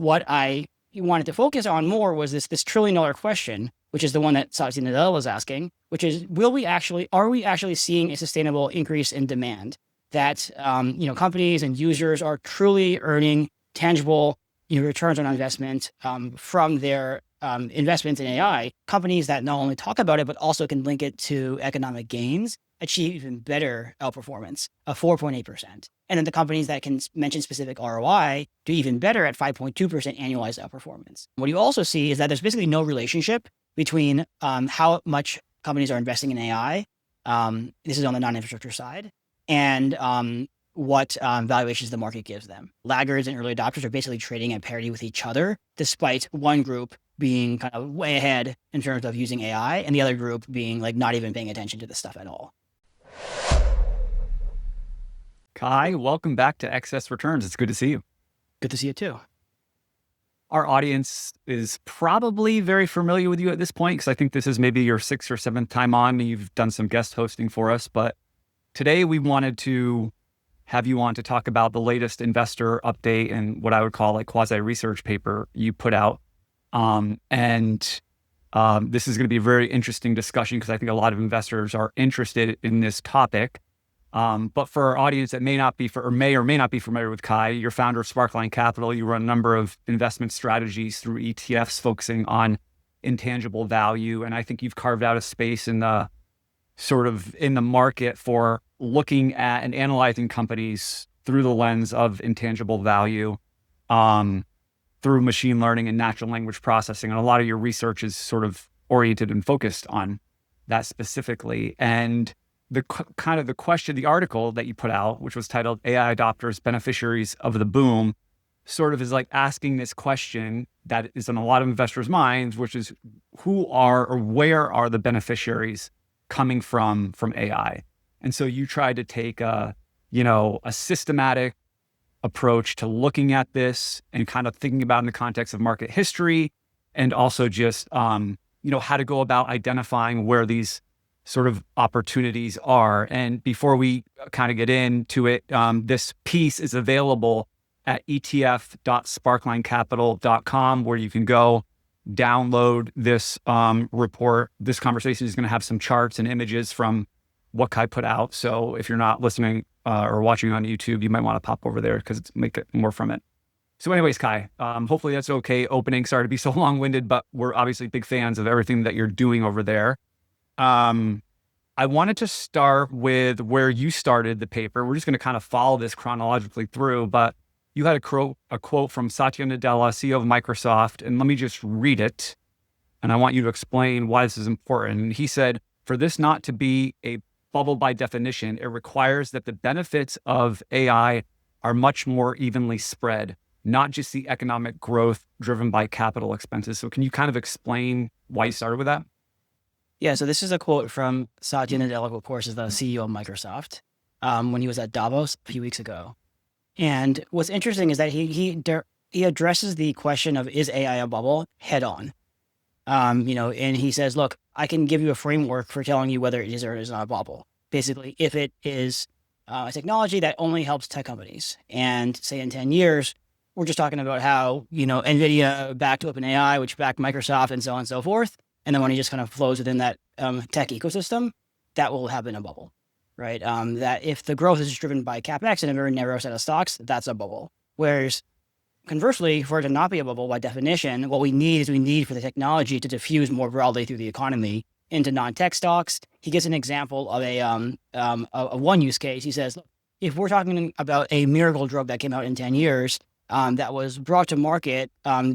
what I wanted to focus on more was this $1 trillion question, which is the one that Satya Nadella was asking, which is, are we actually seeing a sustainable increase in demand that, companies and users are truly earning tangible returns on investment from their investments in AI? Companies that not only talk about it, but also can link it to economic gains, achieve even better outperformance of 4.8%. And then the companies that can mention specific ROI do even better at 5.2% annualized outperformance. What you also see is that there's basically no relationship between how much companies are investing in AI. This is on the non-infrastructure side, and what valuations the market gives them. Laggards and early adopters are basically trading at parity with each other, despite one group being kind of way ahead in terms of using AI and the other group being like not even paying attention to this stuff at all. Kai, welcome back to Excess Returns. It's good to see you. Good to see you too. Our audience is probably very familiar with you at this point, because I think this is maybe your 6th or 7th time on. You've done some guest hosting for us, but today we wanted to have you on to talk about the latest investor update and what I would call like quasi-research paper you put out. This is going to be a very interesting discussion because I think a lot of investors are interested in this topic. But for our audience that may or may not be familiar with Kai, you're founder of Sparkline Capital. You run a number of investment strategies through ETFs focusing on intangible value. And I think you've carved out a space in the market for looking at and analyzing companies through the lens of intangible value, through machine learning and natural language processing. And a lot of your research is sort of oriented and focused on that specifically. And the article that you put out, which was titled AI Adopters, Beneficiaries of the Boom, sort of is like asking this question that is in a lot of investors' minds, which is where are the beneficiaries coming from AI? And so you tried to take a systematic approach to looking at this and kind of thinking about in the context of market history, and also just, how to go about identifying where these sort of opportunities are. And before we kind of get into it, this piece is available at etf.sparklinecapital.com, where you can go download this report. This conversation is going to have some charts and images from what Kai put out. So if you're not listening or watching on YouTube, you might want to pop over there because it's make it more from it. So anyways, Kai, hopefully that's okay opening. Sorry to be so long-winded, but we're obviously big fans of everything that you're doing over there. I wanted to start with where you started the paper. We're just going to kind of follow this chronologically through, but you had a quote from Satya Nadella, CEO of Microsoft, and let me just read it. And I want you to explain why this is important. He said, "For this not to be a bubble by definition, it requires that the benefits of AI are much more evenly spread, not just the economic growth driven by capital expenses." So can you kind of explain why you started with that? Yeah, so this is a quote from Satya Nadella, who of course is the CEO of Microsoft, when he was at Davos a few weeks ago. And what's interesting is that he addresses the question of, is AI a bubble, head on. And he says, look, I can give you a framework for telling you whether it is or is not a bubble. Basically, if it is a technology that only helps tech companies, and say in 10 years, we're just talking about how, NVIDIA backed OpenAI, which backed Microsoft, and so on and so forth. And the money just kind of flows within that tech ecosystem, that will have been a bubble, right? That if the growth is just driven by CapEx in a very narrow set of stocks, that's a bubble. Whereas conversely, for it to not be a bubble by definition, what we need for the technology to diffuse more broadly through the economy into non-tech stocks. He gives an example of a one use case. He says, look, if we're talking about a miracle drug that came out in 10 years, that was brought to market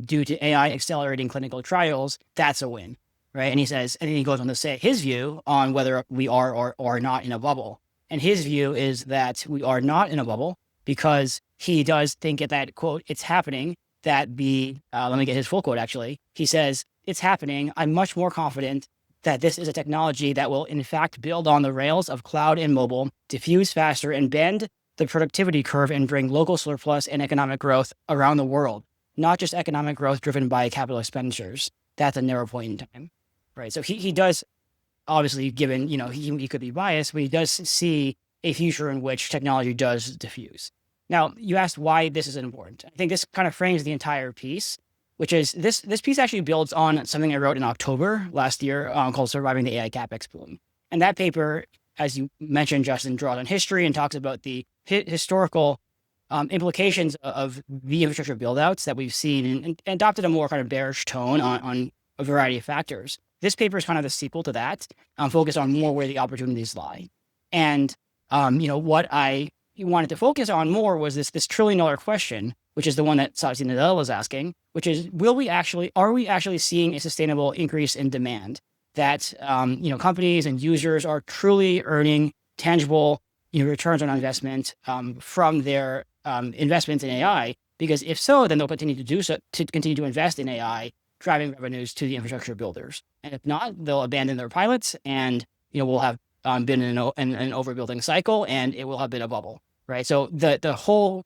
due to AI accelerating clinical trials, that's a win. Right. And he says, and then he goes on to say his view on whether we are or are not in a bubble. And his view is that we are not in a bubble because he does think at that quote, it's happening that let me get his full quote actually. He says, it's happening. I'm much more confident that this is a technology that will in fact build on the rails of cloud and mobile, diffuse faster and bend the productivity curve and bring local surplus and economic growth around the world, not just economic growth driven by capital expenditures. That's a narrow point in time. Right. So he does, obviously, given, he could be biased, but he does see a future in which technology does diffuse. Now, you asked why this is important. I think this kind of frames the entire piece, which is this piece actually builds on something I wrote in October last year called Surviving the AI CapEx Boom. And that paper, as you mentioned, Justin, draws on history and talks about the historical implications of the infrastructure buildouts that we've seen and adopted a more kind of bearish tone on a variety of factors. This paper is kind of the sequel to that, focused on more where the opportunities lie. And, what I wanted to focus on more was this $1 trillion question, which is the one that Satya Nadella was asking, which is, are we actually seeing a sustainable increase in demand that, companies and users are truly earning tangible, returns on investment from their investments in AI? Because if so, then they'll continue to do so, to continue to invest in AI, driving revenues to the infrastructure builders. And if not, they'll abandon their pilots, and we'll have been in an overbuilding cycle, and it will have been a bubble, right? So the whole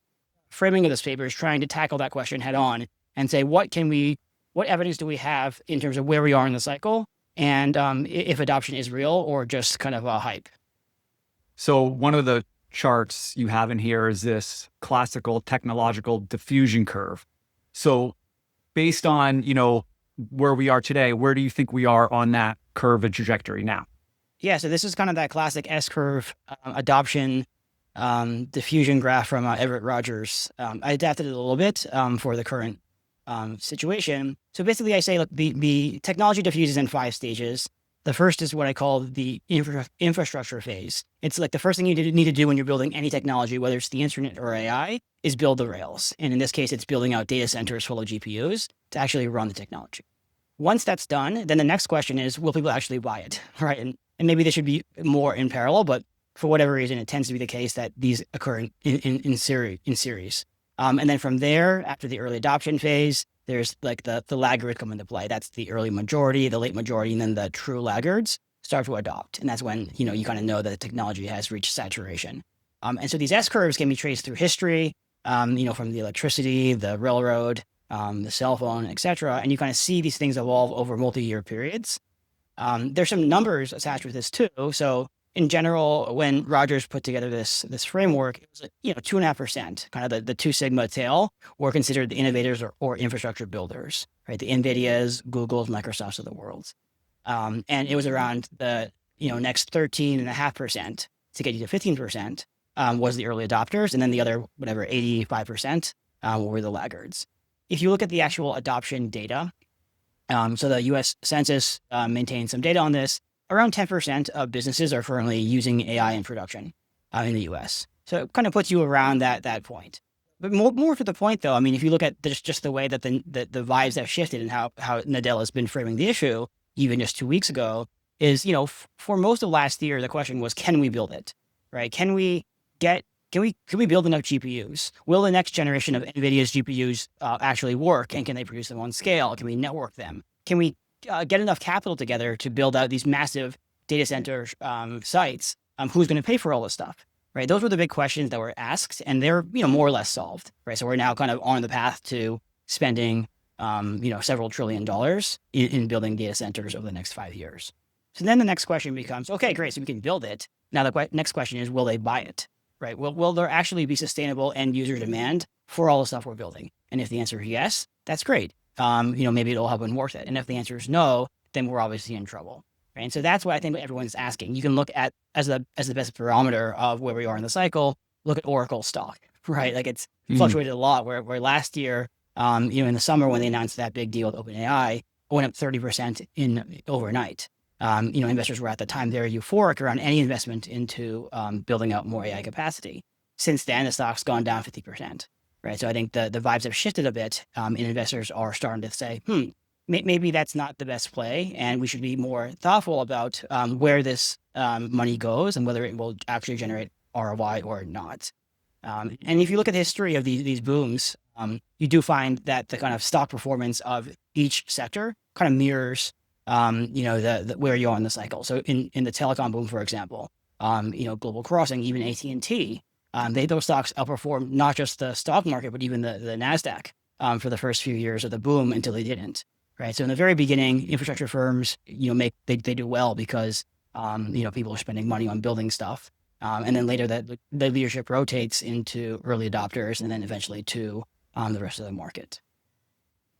framing of this paper is trying to tackle that question head on and say, what evidence do we have in terms of where we are in the cycle, and if adoption is real or just kind of a hype. So one of the charts you have in here is this classical technological diffusion curve. So based on, where we are today, where do you think we are on that curve and trajectory now? Yeah, so this is kind of that classic S-curve adoption diffusion graph from Everett Rogers. I adapted it a little bit for the current situation. So basically I say, look, the technology diffuses in 5 stages. The first is what I call the infrastructure phase. It's like the first thing you need to do when you're building any technology, whether it's the internet or AI, is build the rails. And in this case, it's building out data centers full of GPUs to actually run the technology. Once that's done, then the next question is, will people actually buy it, right? And maybe they should be more in parallel, but for whatever reason, it tends to be the case that these occur in series. And then from there, after the early adoption phase, there's like the laggards come into play. That's the early majority, the late majority, and then the true laggards start to adopt. And that's when, you kind of know that the technology has reached saturation. And so these S-curves can be traced through history, from the electricity, the railroad, the cell phone, et cetera. And you kind of see these things evolve over multi-year periods. There's some numbers attached with this too. So in general, when Rogers put together this framework, it was 2.5%, kind of the 2 sigma tail, were considered the innovators or infrastructure builders, right? The NVIDIAs, Googles, Microsofts of the world. And it was around the next 13.5% to get you to 15% was the early adopters, and then the other 85% were the laggards. If you look at the actual adoption data, so the U.S. Census maintains some data on this. Around 10% of businesses are currently using AI in production in the U.S. So it kind of puts you around that point. But more to the point, though, I mean, if you look at just the way that the vibes have shifted and how Nadella has been framing the issue, even just 2 weeks ago, is, for most of last year, the question was, can we build it, right? Can we build enough GPUs? Will the next generation of NVIDIA's GPUs actually work? And can they produce them on scale? Can we network them? Can we get enough capital together to build out these massive data center sites? Who's going to pay for all this stuff, right? Those were the big questions that were asked, and they're more or less solved, right? So we're now kind of on the path to spending several $1 trillion in building data centers over the next 5 years. So then the next question becomes, okay, great, so we can build it. Now the next question is, will they buy it, right? Will there actually be sustainable end user demand for all the stuff we're building? And if the answer is yes, that's great. Maybe it'll have been worth it. And if the answer is no, then we're obviously in trouble, right? And so that's what I think everyone's asking. You can look at, as the best barometer of where we are in the cycle, look at Oracle stock, right? Like it's fluctuated a lot, where last year, in the summer when they announced that big deal with OpenAI, it went up 30% in overnight. Investors were at the time very euphoric around any investment into building out more AI capacity. Since then, the stock's gone down 50%. Right. So I think the vibes have shifted a bit, and investors are starting to say, maybe that's not the best play, and we should be more thoughtful about where this money goes and whether it will actually generate ROI or not. And if you look at the history of these booms, you do find that the kind of stock performance of each sector kind of mirrors, where you are in the cycle. So in the telecom boom, for example, Global Crossing, even AT&T, those stocks outperformed not just the stock market, but even the NASDAQ for the first few years of the boom until they didn't, right? So in the very beginning, infrastructure firms, they do well because, people are spending money on building stuff. And then later the leadership rotates into early adopters and then eventually to the rest of the market.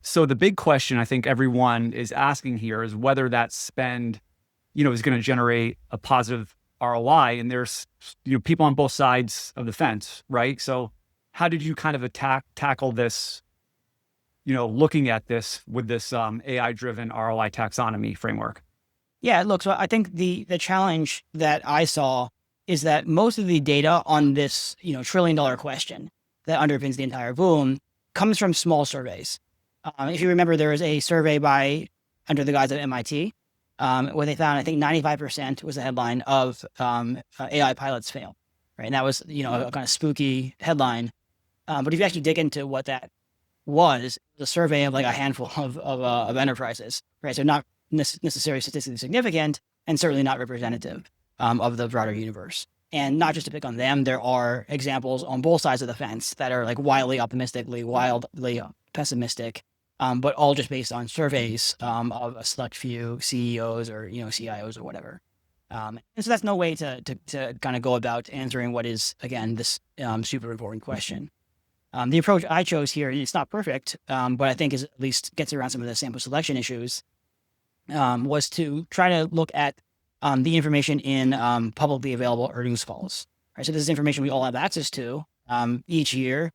So the big question I think everyone is asking here is whether that spend, is going to generate a positive ROI. And there's, people on both sides of the fence, right? So how did you kind of tackle this, looking at this with this AI-driven ROI taxonomy framework? Yeah, look, so I think the challenge that I saw is that most of the data on this, trillion-dollar question that underpins the entire boom comes from small surveys. If you remember, there was a survey under the guise of MIT, where they found, I think 95% was the headline of AI pilots fail, right? And that was, a kind of spooky headline. But if you actually dig into what that was, the survey of like a handful of enterprises, right? So not necessarily statistically significant and certainly not representative of the broader universe. And not just to pick on them, there are examples on both sides of the fence that are like wildly optimistically, wildly pessimistic, but all just based on surveys of a select few CEOs or CIOs or whatever. And so that's no way to kind of go about answering what is, again, this super important question. The approach I chose here, it's not perfect, but I think is at least gets around some of the sample selection issues, was to try to look at the information in publicly available earnings calls. Right? So this is information we all have access to each year.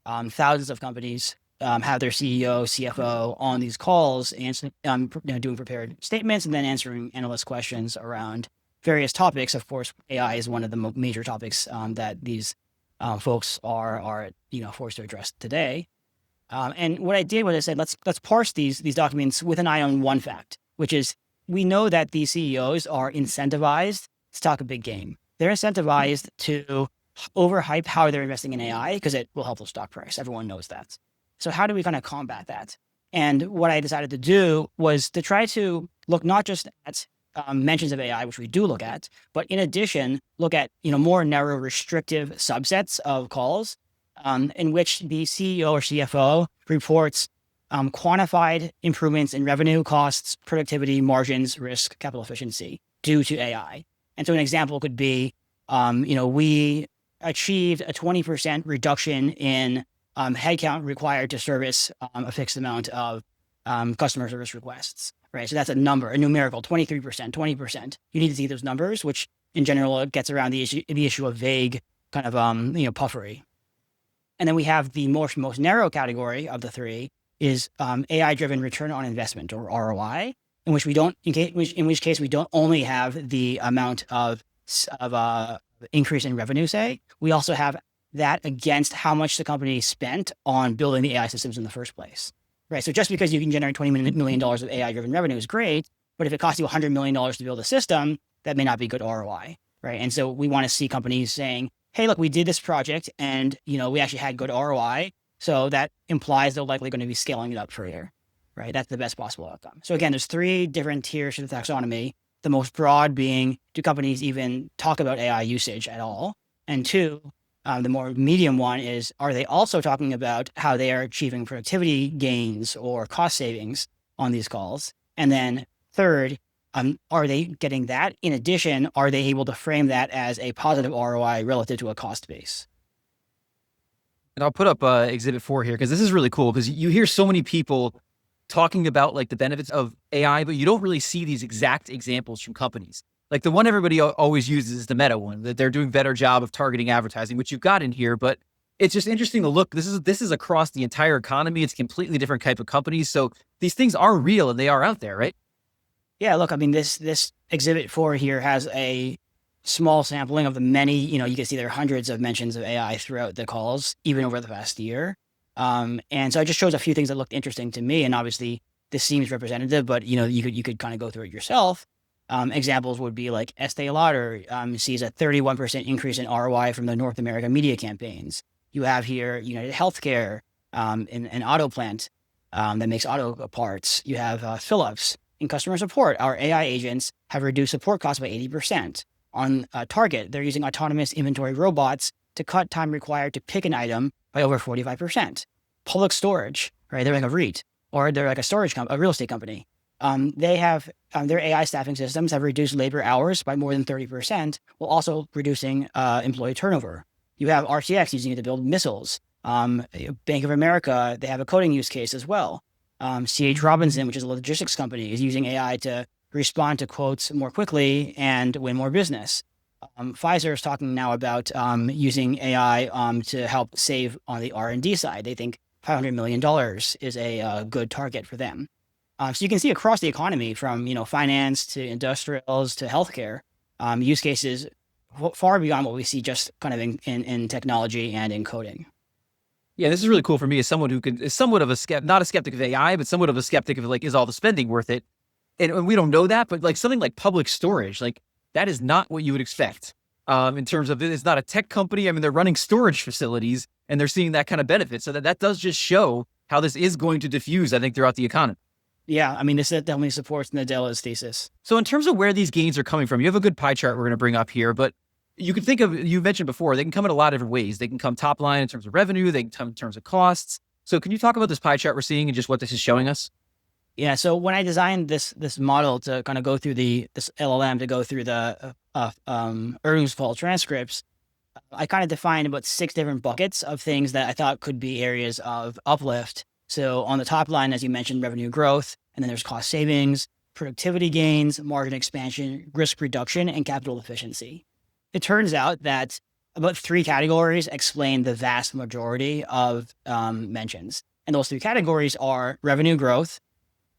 Thousands of companies have their CEO, CFO on these calls and doing prepared statements and then answering analyst questions around various topics. Of course, AI is one of the major topics that these folks are forced to address today. And what I did was I said, let's parse these documents with an eye on one fact, which is we know that these CEOs are incentivized to talk a big game. They're incentivized to overhype how they're investing in AI because it will help the stock price. Everyone knows that. So how do we kind of combat that? And what I decided to do was to try to look not just at mentions of AI, which we do look at, but in addition, look at more narrow, restrictive subsets of calls in which the CEO or CFO reports quantified improvements in revenue, costs, productivity, margins, risk, capital efficiency due to AI. And so an example could be, we achieved a 20% reduction in headcount required to service a fixed amount of customer service requests, right? So that's a number, a numerical, 23%, 20%. You need to see those numbers, which in general gets around the issue of vague kind of, puffery. And then we have the most narrow category of the three is AI-driven return on investment, or ROI, in which case we don't only have the amount of increase in revenue, say, we also have that against how much the company spent on building the AI systems in the first place, right? So just because you can generate $20 million of AI-driven revenue is great, but if it costs you $100 million to build a system, that may not be good ROI, right? And so we want to see companies saying, hey, look, we did this project and, we actually had good ROI. So that implies they're likely going to be scaling it up further, right? That's the best possible outcome. So again, there's three different tiers to the taxonomy. The most broad being, do companies even talk about AI usage at all? And two, the more medium one is, are they also talking about how they are achieving productivity gains or cost savings on these calls? And then third, are they getting that? In addition, are they able to frame that as a positive ROI relative to a cost base? And I'll put up Exhibit 4 here because this is really cool because you hear so many people talking about like the benefits of AI, but you don't really see these exact examples from companies. Like the one everybody always uses is the Meta one, that they're doing a better job of targeting advertising, which you've got in here, but it's just interesting to look. This is across the entire economy. It's completely different type of companies. So these things are real and they are out there, right? Yeah, look, I mean, this Exhibit 4 here has a small sampling of the many, you can see there are hundreds of mentions of AI throughout the calls, even over the past year. And so it just shows a few things that looked interesting to me. And obviously this seems representative, but you could kind of go through it yourself. Examples would be like Estee Lauder sees a 31% increase in ROI from the North America media campaigns. You have here United Healthcare, an auto plant that makes auto parts. You have Philips in customer support. Our AI agents have reduced support costs by 80%. On Target, they're using autonomous inventory robots to cut time required to pick an item by over 45%. Public storage, right? They're like a REIT, or they're like a real estate company. They have their AI staffing systems have reduced labor hours by more than 30%, while also reducing employee turnover. You have RTX using it to build missiles. Bank of America, they have a coding use case as well. C.H. Robinson, which is a logistics company, is using AI to respond to quotes more quickly and win more business. Pfizer is talking now about using AI to help save on the R&D side. They think $500 million is a good target for them. So you can see across the economy, from finance to industrials to healthcare, use cases far beyond what we see just kind of in technology and in coding. Yeah, this is really cool for me as someone who is somewhat of a not a skeptic of AI, but somewhat of a skeptic of like, is all the spending worth it? And we don't know that, but like something like public storage, like that is not what you would expect in terms of, it's not a tech company. I mean, they're running storage facilities and they're seeing that kind of benefit. So that does just show how this is going to diffuse, I think, throughout the economy. Yeah, I mean, this definitely supports Nadella's thesis. So in terms of where these gains are coming from, you have a good pie chart we're going to bring up here, but you can think of, you mentioned before, they can come in a lot of different ways. They can come top line in terms of revenue, they can come in terms of costs. So can you talk about this pie chart we're seeing and just what this is showing us? Yeah, so when I designed this model to kind of go through this LLM to go through the earnings call transcripts, I kind of defined about 6 different buckets of things that I thought could be areas of uplift. So on the top line, as you mentioned, revenue growth, and then there's cost savings, productivity gains, margin expansion, risk reduction, and capital efficiency. It turns out that about 3 categories explain the vast majority of mentions. And those 3 categories are revenue growth,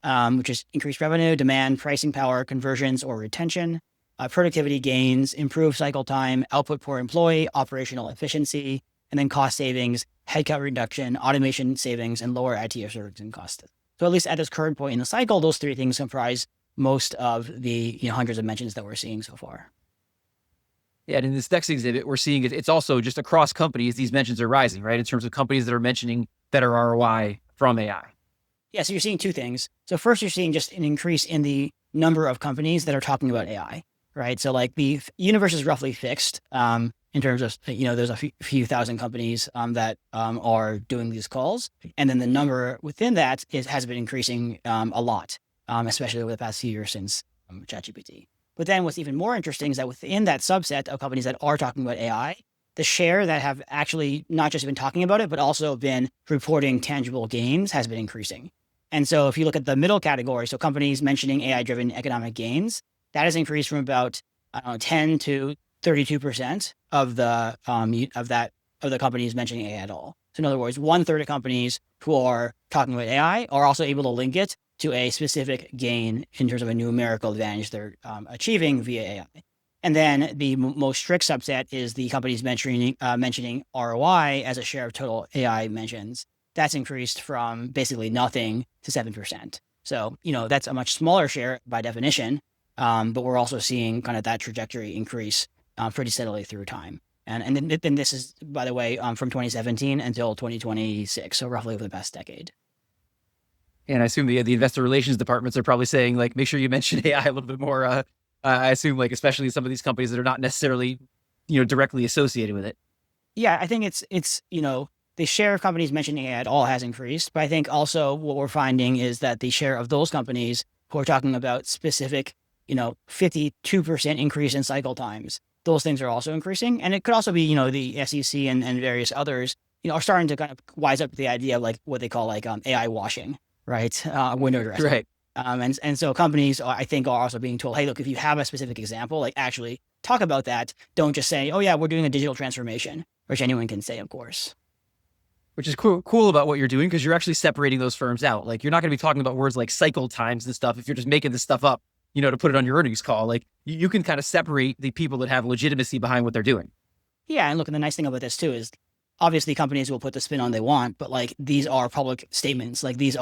which is increased revenue, demand, pricing power, conversions, or retention, productivity gains, improved cycle time, output per employee, operational efficiency, and then cost savings, headcount reduction, automation savings, and lower IT servicing costs. So at least at this current point in the cycle, those 3 things comprise most of the hundreds of mentions that we're seeing so far. Yeah, and in this next exhibit, we're seeing it's also just across companies, these mentions are rising, right? In terms of companies that are mentioning better ROI from AI. Yeah, so you're seeing 2 things. So first, you're seeing just an increase in the number of companies that are talking about AI, right? So like the universe is roughly fixed in terms of, there's a few thousand companies that are doing these calls. And then the number within that has been increasing a lot, especially over the past few years since ChatGPT. But then what's even more interesting is that within that subset of companies that are talking about AI, the share that have actually not just been talking about it, but also been reporting tangible gains has been increasing. And so if you look at the middle category, so companies mentioning AI-driven economic gains, that has increased from about 10 to 32% of the companies mentioning AI at all. So in other words, 1/3 of companies who are talking about AI are also able to link it to a specific gain in terms of a numerical advantage they're achieving via AI. And then the most strict subset is the companies mentioning ROI as a share of total AI mentions. That's increased from basically nothing to 7%. So, that's a much smaller share by definition, but we're also seeing kind of that trajectory increase pretty steadily through time. And then this is, by the way, from 2017 until 2026, so roughly over the past decade. And I assume the investor relations departments are probably saying, like, make sure you mention AI a little bit more. I assume, like, especially some of these companies that are not necessarily, directly associated with it. Yeah, I think it's the share of companies mentioning AI at all has increased, but I think also what we're finding is that the share of those companies who are talking about specific, 52% increase in cycle times, those things are also increasing. And it could also be, the SEC and various others, are starting to kind of wise up to the idea of like what they call like AI washing, right? Window dressing. Right. And so companies, I think, are also being told, hey, look, if you have a specific example, like actually talk about that. Don't just say, oh yeah, we're doing a digital transformation, which anyone can say, of course. Which is cool about what you're doing, because you're actually separating those firms out. Like, you're not going to be talking about words like cycle times and stuff if you're just making this stuff up, to put it on your earnings call. Like, you can kind of separate the people that have legitimacy behind what they're doing. Yeah, and look, and the nice thing about this too is obviously companies will put the spin on they want, but like these are public statements. Like there's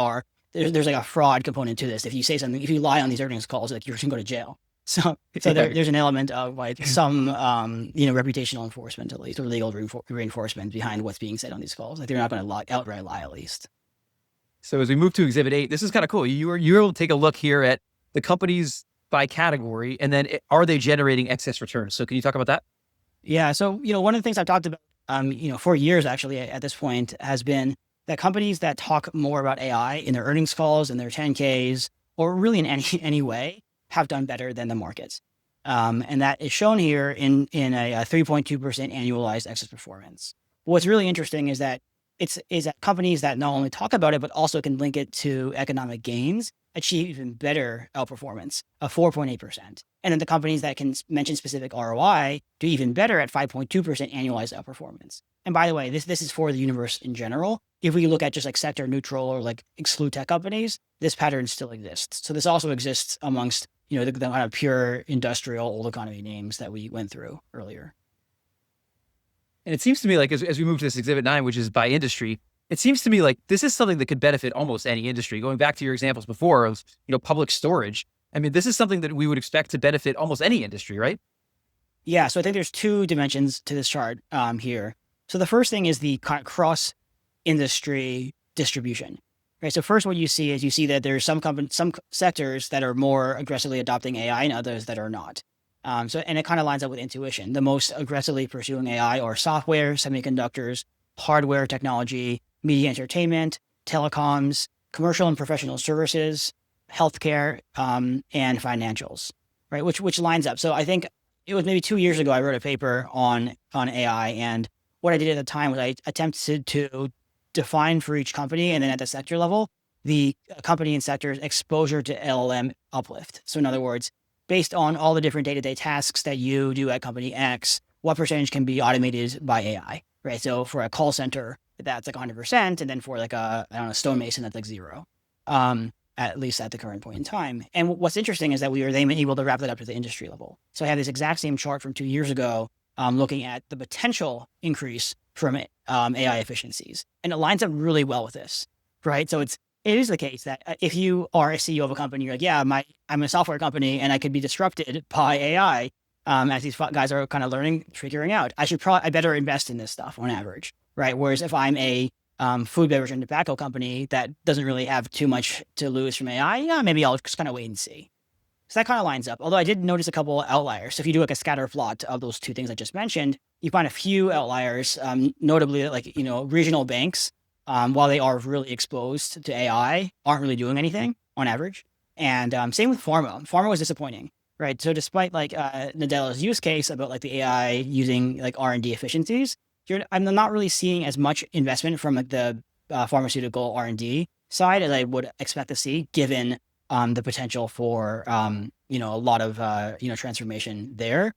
like a fraud component to this. If you say something, if you lie on these earnings calls, like you're going to go to jail. So there's an element of like some, reputational enforcement, at least, or legal reinforcement behind what's being said on these calls. Like they're not going to outright lie, at least. So as we move to Exhibit 8, this is kind of cool. You're able to take a look here at the companies by category, and then are they generating excess returns? So can you talk about that? Yeah. So, one of the things I've talked about, for years actually at this point has been that companies that talk more about AI in their earnings calls and their 10Ks or really in any way, have done better than the markets. And that is shown here in a 3.2% annualized excess performance. What's really interesting is that that companies that not only talk about it, but also can link it to economic gains achieve even better outperformance of 4.8%. And then the companies that can mention specific ROI do even better at 5.2% annualized outperformance. And by the way, this is for the universe in general. If we look at just like sector neutral or like exclude tech companies, this pattern still exists. So this also exists amongst, the kind of pure industrial old economy names that we went through earlier. And it seems to me like as we move to this exhibit 9, which is by industry, it seems to me like this is something that could benefit almost any industry. Going back to your examples before of, public storage. I mean, this is something that we would expect to benefit almost any industry, right? Yeah. So I think there's two dimensions to this chart here. So the first thing is the cross industry distribution, right? So first, what you see is that there's some sectors that are more aggressively adopting AI and others that are not. And it kind of lines up with intuition. The most aggressively pursuing AI are software, semiconductors, hardware technology, media entertainment, telecoms, commercial and professional services, healthcare, and financials, right? Which lines up. So I think it was maybe 2 years ago I wrote a paper on AI, and what I did at the time was I attempted to define for each company and then at the sector level the company and sector's exposure to LLM uplift. So in other words, based on all the different day-to-day tasks that you do at company X, what percentage can be automated by AI, right? So for a call center, that's like 100%. And then for like a stonemason, that's like 0, at least at the current point in time. And what's interesting is that we were then able to wrap that up to the industry level. So I have this exact same chart from 2 years ago, looking at the potential increase from AI efficiencies. And it lines up really well with this, right? So it is the case that if you are a CEO of a company, you're like, yeah, I'm a software company and I could be disrupted by AI, as these guys are kind of figuring out. I better invest in this stuff on average, right? Whereas if I'm a food, beverage, and tobacco company that doesn't really have too much to lose from AI, yeah, maybe I'll just kind of wait and see. So that kind of lines up. Although I did notice a couple of outliers. So if you do like a scatter plot of those two things I just mentioned, you find a few outliers, notably like, regional banks, while they are really exposed to AI, aren't really doing anything on average. And same with pharma. Pharma was disappointing, right? So despite like Nadella's use case about like the AI using like R&D efficiencies, I'm not really seeing as much investment from like the pharmaceutical R&D side as I would expect to see, given the potential for a lot of transformation there.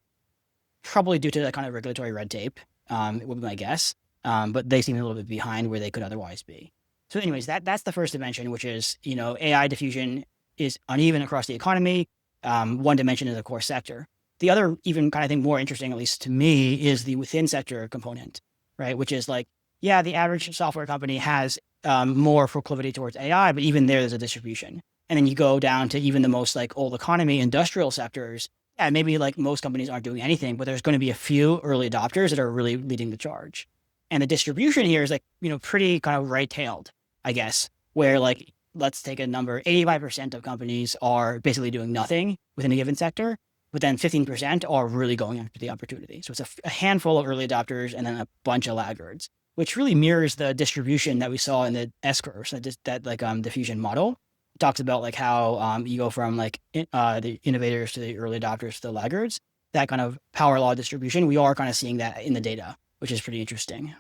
Probably due to that kind of regulatory red tape, would be my guess. But they seem a little bit behind where they could otherwise be. So anyways, that's the first dimension, which is, AI diffusion is uneven across the economy. One dimension is the core sector. The other, even kind of thing more interesting, at least to me, is the within sector component, right? Which is like, yeah, the average software company has more proclivity towards AI, but even there's a distribution. And then you go down to even the most like old economy industrial sectors. Yeah, maybe like most companies aren't doing anything, but there's going to be a few early adopters that are really leading the charge. And the distribution here is like, pretty kind of right-tailed, I guess, where like, let's take a number, 85% of companies are basically doing nothing within a given sector, but then 15% are really going after the opportunity. So it's a handful of early adopters and then a bunch of laggards, which really mirrors the distribution that we saw in the S-curve, so that diffusion model. It talks about like how you go from like the innovators to the early adopters to the laggards, that kind of power law distribution. We are kind of seeing that in the data, which is pretty interesting.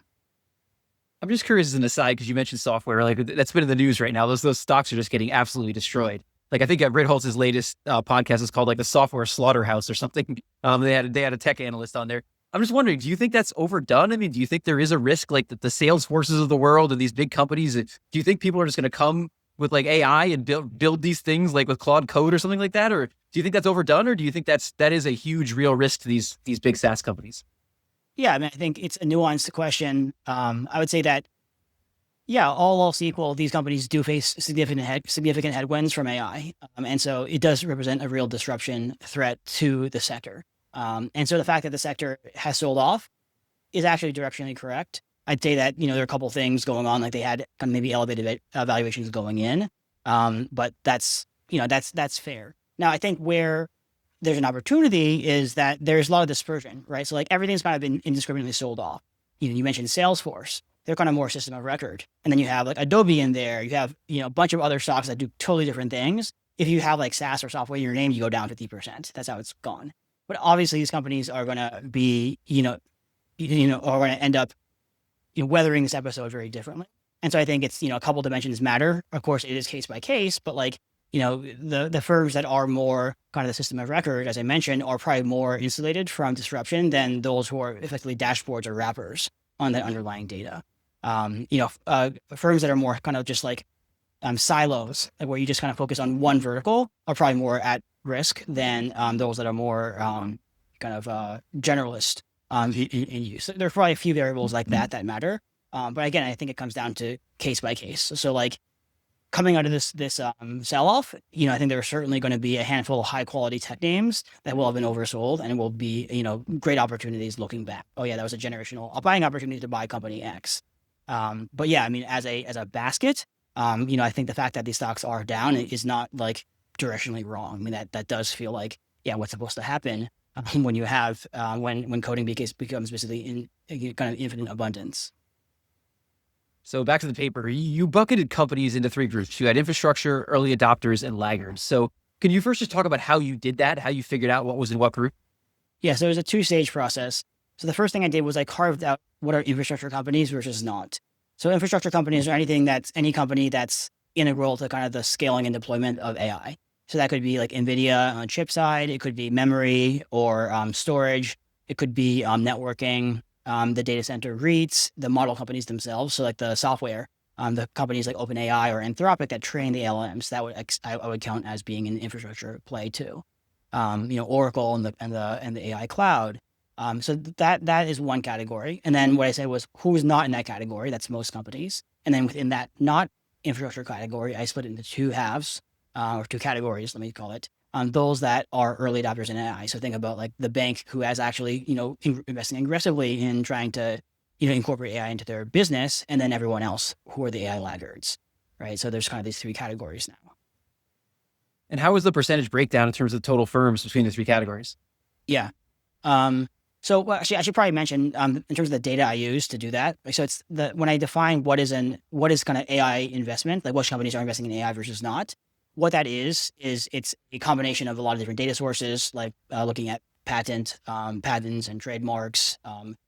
I'm just curious as an aside, because you mentioned software, like that's been in the news right now. Those stocks are just getting absolutely destroyed. Like I think Ritholtz's latest podcast is called like the software slaughterhouse or something. They had a tech analyst on there. I'm just wondering, do you think that's overdone? I mean, do you think there is a risk like that the Salesforces of the world and these big companies, do you think people are just going to come with like AI and build these things like with Claude Code or something like that? Or do you think that's overdone? Or do you think that is a huge real risk to these big SaaS companies? Yeah, I mean, I think it's a nuanced question. I would say that, yeah, all else equal, these companies do face significant headwinds from AI. And so it does represent a real disruption threat to the sector. And so the fact that the sector has sold off is actually directionally correct. I'd say that, there are a couple of things going on, like they had kind of maybe elevated valuations going in. But that's fair. Now, I think where there's an opportunity is that there's a lot of dispersion, right? So like everything's kind of been indiscriminately sold off. You mentioned Salesforce. They're kind of more system of record. And then you have like Adobe in there. You have, a bunch of other stocks that do totally different things. if you have like SaaS or software in your name, you go down 50%. That's how it's gone. But obviously these companies are going to be, are going to end up, weathering this episode very differently. And so I think it's, a couple dimensions matter. Of course, it is case by case, but like, the firms that are more kind of the system of record, as I mentioned, are probably more insulated from disruption than those who are effectively dashboards or wrappers on that underlying data. Firms that are more kind of just like silos, like where you just kind of focus on one vertical, are probably more at risk than those that are more generalist in use. There are probably a few variables like that matter. But again, I think it comes down to case by case. So like coming out of this sell-off, I think there are certainly going to be a handful of high quality tech names that will have been oversold, and it will be, great opportunities looking back. Oh yeah, that was a generational buying opportunity to buy company X. But yeah, I mean, as a basket, I think the fact that these stocks are down is not like directionally wrong. I mean, that does feel like, yeah, what's supposed to happen when you have when coding becomes basically in kind of infinite abundance. So back to the paper, you bucketed companies into three groups. You had infrastructure, early adopters, and laggards. So can you first just talk about how you did that, how you figured out what was in what group? Yeah, so it was a two-stage process. So the first thing I did was I carved out what are infrastructure companies versus not. So infrastructure companies are any company that's integral to kind of the scaling and deployment of AI. So that could be like NVIDIA on chip side, it could be memory or storage, it could be networking, the data center REITs, the model companies themselves. So like the software, the companies like OpenAI or Anthropic that train the LLMs, that I would count as being an infrastructure play too. Oracle and the AI cloud. So that is one category. And then what I said was who is not in that category. That's most companies. And then within that not infrastructure category, I split it into two halves or two categories, let me call it. Those that are early adopters in AI. So think about like the bank who has actually, investing aggressively in trying to, incorporate AI into their business, and then everyone else who are the AI laggards, right? So there's kind of these three categories now. And how was the percentage breakdown in terms of total firms between the three categories? Yeah. Actually, I should probably mention in terms of the data I use to do that. So it's when I define what is kind of AI investment, like which companies are investing in AI versus not. What that is it's a combination of a lot of different data sources, like looking at patents and trademarks,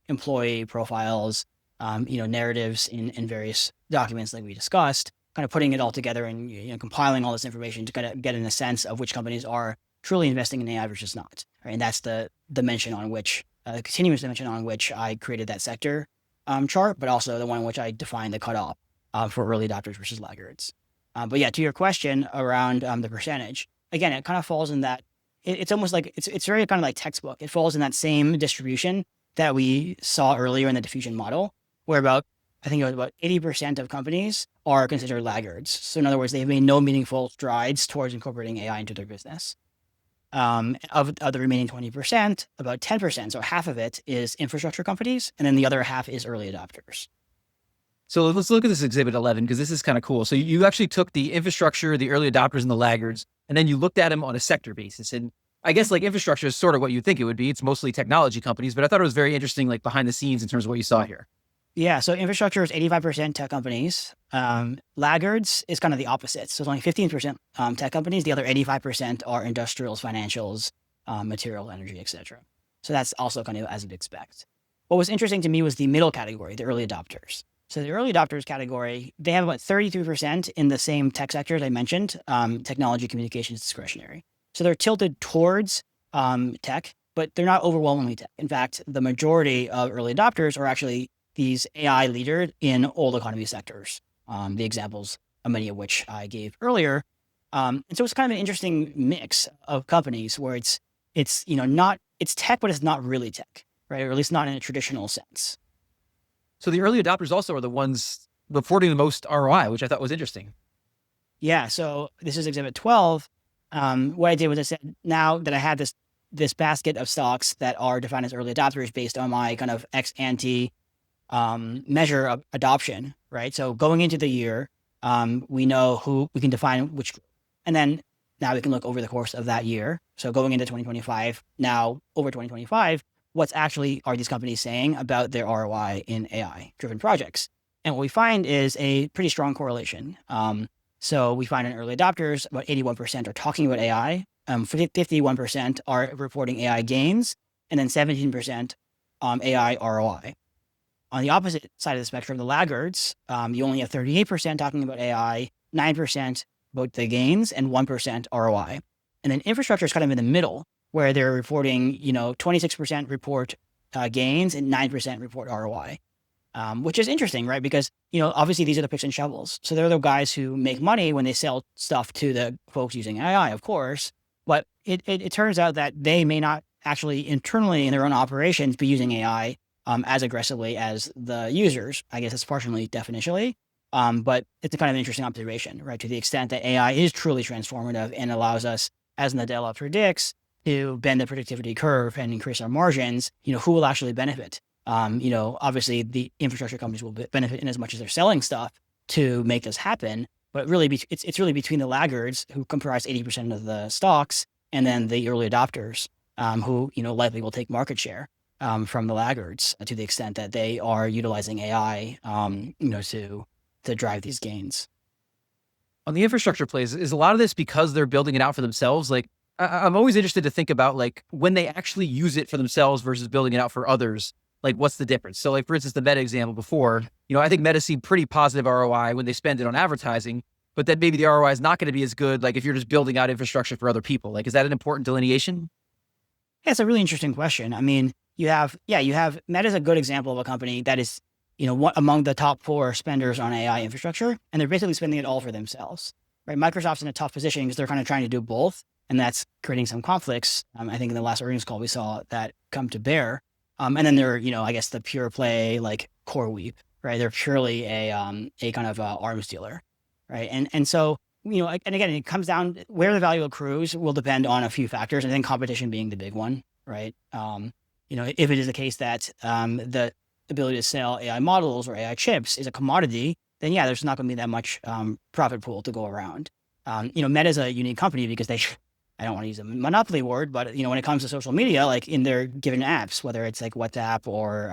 employee profiles, narratives in various documents like we discussed, kind of putting it all together and compiling all this information to kind of get in a sense of which companies are truly investing in AI versus not. Right? And that's the dimension on which, the continuous dimension on which I created that sector chart, but also the one in which I defined the cutoff for early adopters versus laggards. But yeah, to your question around the percentage, again, it kind of falls in that, it's almost like, it's very kind of like textbook. It falls in that same distribution that we saw earlier in the diffusion model, where I think it was about 80% of companies are considered laggards. So in other words, they've made no meaningful strides towards incorporating AI into their business. Of the remaining 20%, about 10%, so half of it is infrastructure companies, and then the other half is early adopters. So let's look at this exhibit 11, because this is kind of cool. So you actually took the infrastructure, the early adopters, and the laggards, and then you looked at them on a sector basis. And I guess like infrastructure is sort of what you think it would be. It's mostly technology companies, but I thought it was very interesting, like behind the scenes in terms of what you saw here. Yeah, so infrastructure is 85% tech companies. Laggards is kind of the opposite. So it's only 15% tech companies. The other 85% are industrials, financials, material, energy, etc. So that's also kind of as you'd expect. What was interesting to me was the middle category, the early adopters. So the early adopters category, they have about 33% in the same tech sectors I mentioned, technology, communications, discretionary. So they're tilted towards tech, but they're not overwhelmingly tech. In fact, the majority of early adopters are actually these AI leaders in old economy sectors, the examples, many of which I gave earlier. And so it's kind of an interesting mix of companies where it's tech, but it's not really tech, right? Or at least not in a traditional sense. So the early adopters also are the ones reporting the most ROI, which I thought was interesting. Yeah. So this is exhibit 12. What I did was I said, now that I had this basket of stocks that are defined as early adopters based on my kind of ex ante measure of adoption, right? So going into the year, we know who we can define which group. And then now we can look over the course of that year. So going into 2025, now over 2025, what's actually are these companies saying about their ROI in AI driven projects? And what we find is a pretty strong correlation. So we find in early adopters, about 81% are talking about AI. 51% are reporting AI gains, and then 17% AI ROI. On the opposite side of the spectrum, the laggards, you only have 38% talking about AI, 9% about the gains, and 1% ROI. And then infrastructure is kind of in the middle, where they're reporting, 26% report gains and 9% report ROI, which is interesting, right? Because, obviously these are the picks and shovels. So they're the guys who make money when they sell stuff to the folks using AI, of course. But it turns out that they may not actually internally in their own operations be using AI as aggressively as the users. I guess it's partially definitionally. But it's a kind of interesting observation, right? To the extent that AI is truly transformative and allows us, as Nadella predicts, to bend the productivity curve and increase our margins, who will actually benefit? Obviously the infrastructure companies will benefit in as much as they're selling stuff to make this happen. But really, it's really between the laggards who comprise 80% of the stocks and then the early adopters who, likely will take market share from the laggards to the extent that they are utilizing AI, to drive these gains. On the infrastructure plays, is a lot of this because they're building it out for themselves? Like, I'm always interested to think about like when they actually use it for themselves versus building it out for others. Like, what's the difference? So, like, for instance, the Meta example before, I think Meta seemed pretty positive ROI when they spend it on advertising, but then maybe the ROI is not going to be as good. Like, if you're just building out infrastructure for other people, like, is that an important delineation? Yeah, it's a really interesting question. I mean, you have Meta's a good example of a company that is, among the top 4 spenders on AI infrastructure, and they're basically spending it all for themselves, right? Microsoft's in a tough position because they're kind of trying to do both, and that's creating some conflicts. I think in the last earnings call, we saw that come to bear. And then they're, I guess the pure play, like CoreWeave, right? They're purely a kind of arms dealer, right? And so, and again, it comes down where the value accrues will depend on a few factors, and then competition being the big one, right? If it is the case that the ability to sell AI models or AI chips is a commodity, then yeah, there's not going to be that much profit pool to go around. Meta is a unique company because I don't want to use a monopoly word, but when it comes to social media, like in their given apps, whether it's like WhatsApp or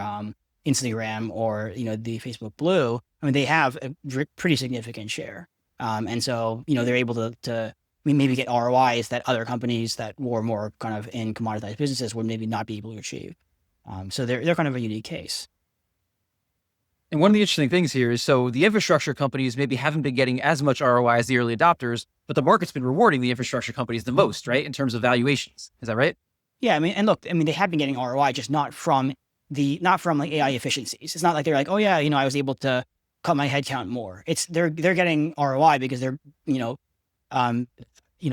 Instagram or the Facebook Blue, I mean they have a pretty significant share, and so they're able to maybe get ROIs that other companies that were more kind of in commoditized businesses would maybe not be able to achieve. So they're kind of a unique case. And one of the interesting things here is, so the infrastructure companies maybe haven't been getting as much ROI as the early adopters, but the market's been rewarding the infrastructure companies the most, right? In terms of valuations. Is that right? Yeah. They have been getting ROI, just not from like AI efficiencies. It's not like they're like, oh yeah, I was able to cut my headcount more. It's they're getting ROI because they're,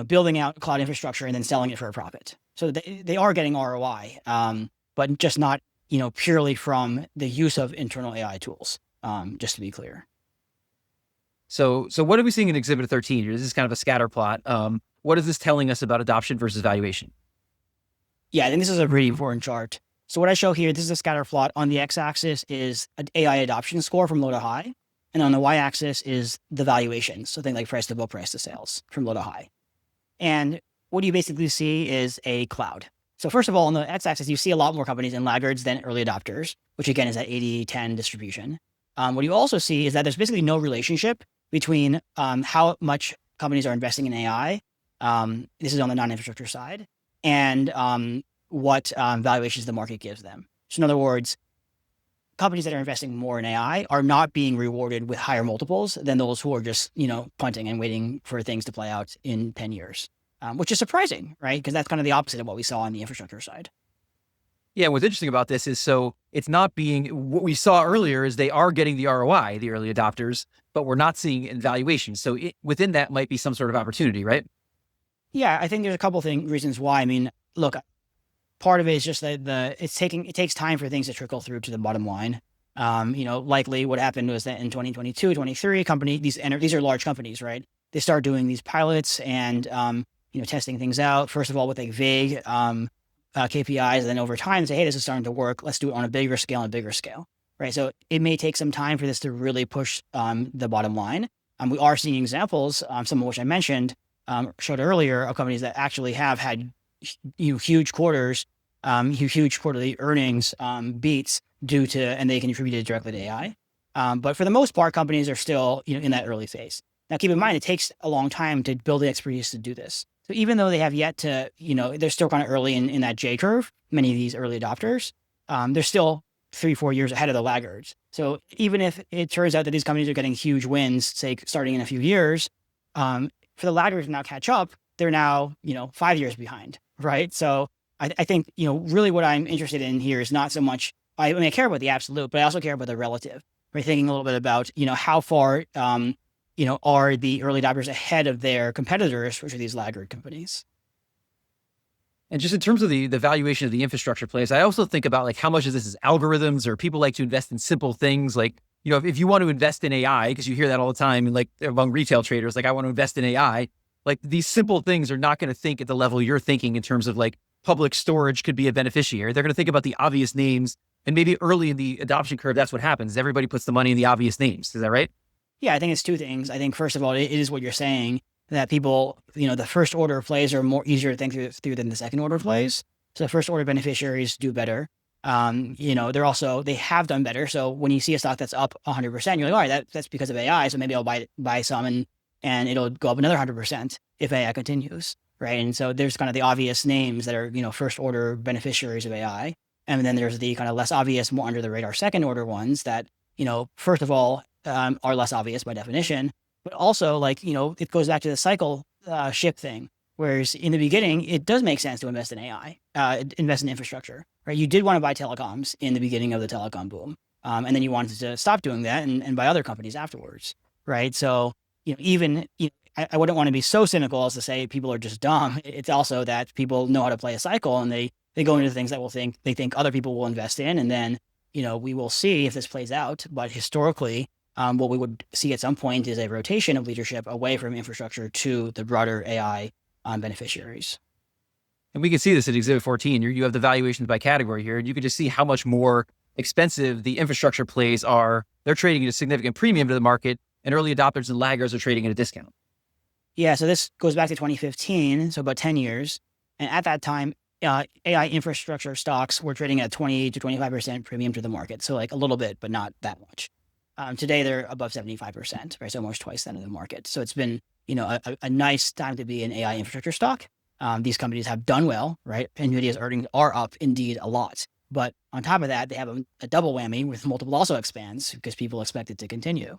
building out cloud infrastructure and then selling it for a profit. So they are getting ROI, but just not, purely from the use of internal AI tools, just to be clear. So what are we seeing in Exhibit 13 here? This is kind of a scatter plot. What is this telling us about adoption versus valuation? Yeah, I think this is a pretty important chart. So what I show here, this is a scatter plot. On the x-axis is an AI adoption score from low to high. And on the y-axis is the valuation. So think like price to book, price to sales from low to high. And what you basically see is a cloud. So first of all, on the x-axis, you see a lot more companies in laggards than early adopters, which again is that 80-10 distribution. What you also see is that there's basically no relationship between how much companies are investing in AI. This is on the non-infrastructure side, and what valuations the market gives them. So in other words, companies that are investing more in AI are not being rewarded with higher multiples than those who are just, punting and waiting for things to play out in 10 years. Which is surprising, right? Because that's kind of the opposite of what we saw on the infrastructure side. Yeah, what's interesting about this is, so it's not being, what we saw earlier is they are getting the ROI, the early adopters, but we're not seeing in valuation. So within that might be some sort of opportunity, right? Yeah, I think there's a couple of reasons why. I mean, look, part of it is just that it takes time for things to trickle through to the bottom line. Likely what happened was that in 2022, 23, these are large companies, right? They start doing these pilots and, testing things out, first of all, with like vague KPIs, and then over time say, hey, this is starting to work. Let's do it on a bigger scale, right? So it may take some time for this to really push the bottom line. We are seeing examples, some of which I mentioned, showed earlier, of companies that actually have had huge quarters, huge quarterly earnings beats due to, and they can attribute it directly to AI. But for the most part, companies are still in that early phase. Now, keep in mind, it takes a long time to build the expertise to do this. So even though they have yet to, they're still kind of early in that J curve, many of these early adopters, they're still 3-4 years ahead of the laggards. So even if it turns out that these companies are getting huge wins, say starting in a few years, for the laggards to now catch up, they're now, 5 years behind, right? So I think, really what I'm interested in here is not so much, I care about the absolute, but I also care about the relative. We're thinking a little bit about, how far, are the early adopters ahead of their competitors, which are these laggard companies. And just in terms of the valuation of the infrastructure plays, I also think about like how much of this is algorithms, or people like to invest in simple things like, if you want to invest in AI, because you hear that all the time, and like among retail traders, like I want to invest in AI, like these simple things are not going to think at the level you're thinking in terms of like public storage could be a beneficiary. They're going to think about the obvious names, and maybe early in the adoption curve, that's what happens. Everybody puts the money in the obvious names. Is that right? Yeah, I think it's two things. I think first of all, it is what you're saying, that people, the first order plays are more easier to think through than the second order plays. So the first order beneficiaries do better. They have done better. So when you see a stock that's up 100%, you're like, all right, that's because of AI. So maybe I'll buy some and it'll go up another 100% if AI continues, right? And so there's kind of the obvious names that are, first order beneficiaries of AI. And then there's the kind of less obvious, more under the radar second order ones that, first of all, are less obvious by definition, but also it goes back to the cycle ship thing. Whereas in the beginning, it does make sense to invest in AI, invest in infrastructure, right? You did want to buy telecoms in the beginning of the telecom boom. And then you wanted to stop doing that and buy other companies afterwards, right? So, I wouldn't want to be so cynical as to say people are just dumb. It's also that people know how to play a cycle, and they go into things that they think other people will invest in. And then, we will see if this plays out. But historically, what we would see at some point is a rotation of leadership away from infrastructure to the broader AI beneficiaries. And we can see this at Exhibit 14. You have the valuations by category here, and you can just see how much more expensive the infrastructure plays are. They're trading at a significant premium to the market, and early adopters and laggards are trading at a discount. Yeah, so this goes back to 2015, so about 10 years. And at that time, AI infrastructure stocks were trading at 20 to 25% premium to the market. So like a little bit, but not that much. Today, they're above 75%, right? So almost twice that of the market. So it's been, a nice time to be an AI infrastructure stock. These companies have done well, right? NVIDIA's earnings are up indeed a lot. But on top of that, they have a double whammy with multiple also expands because people expect it to continue.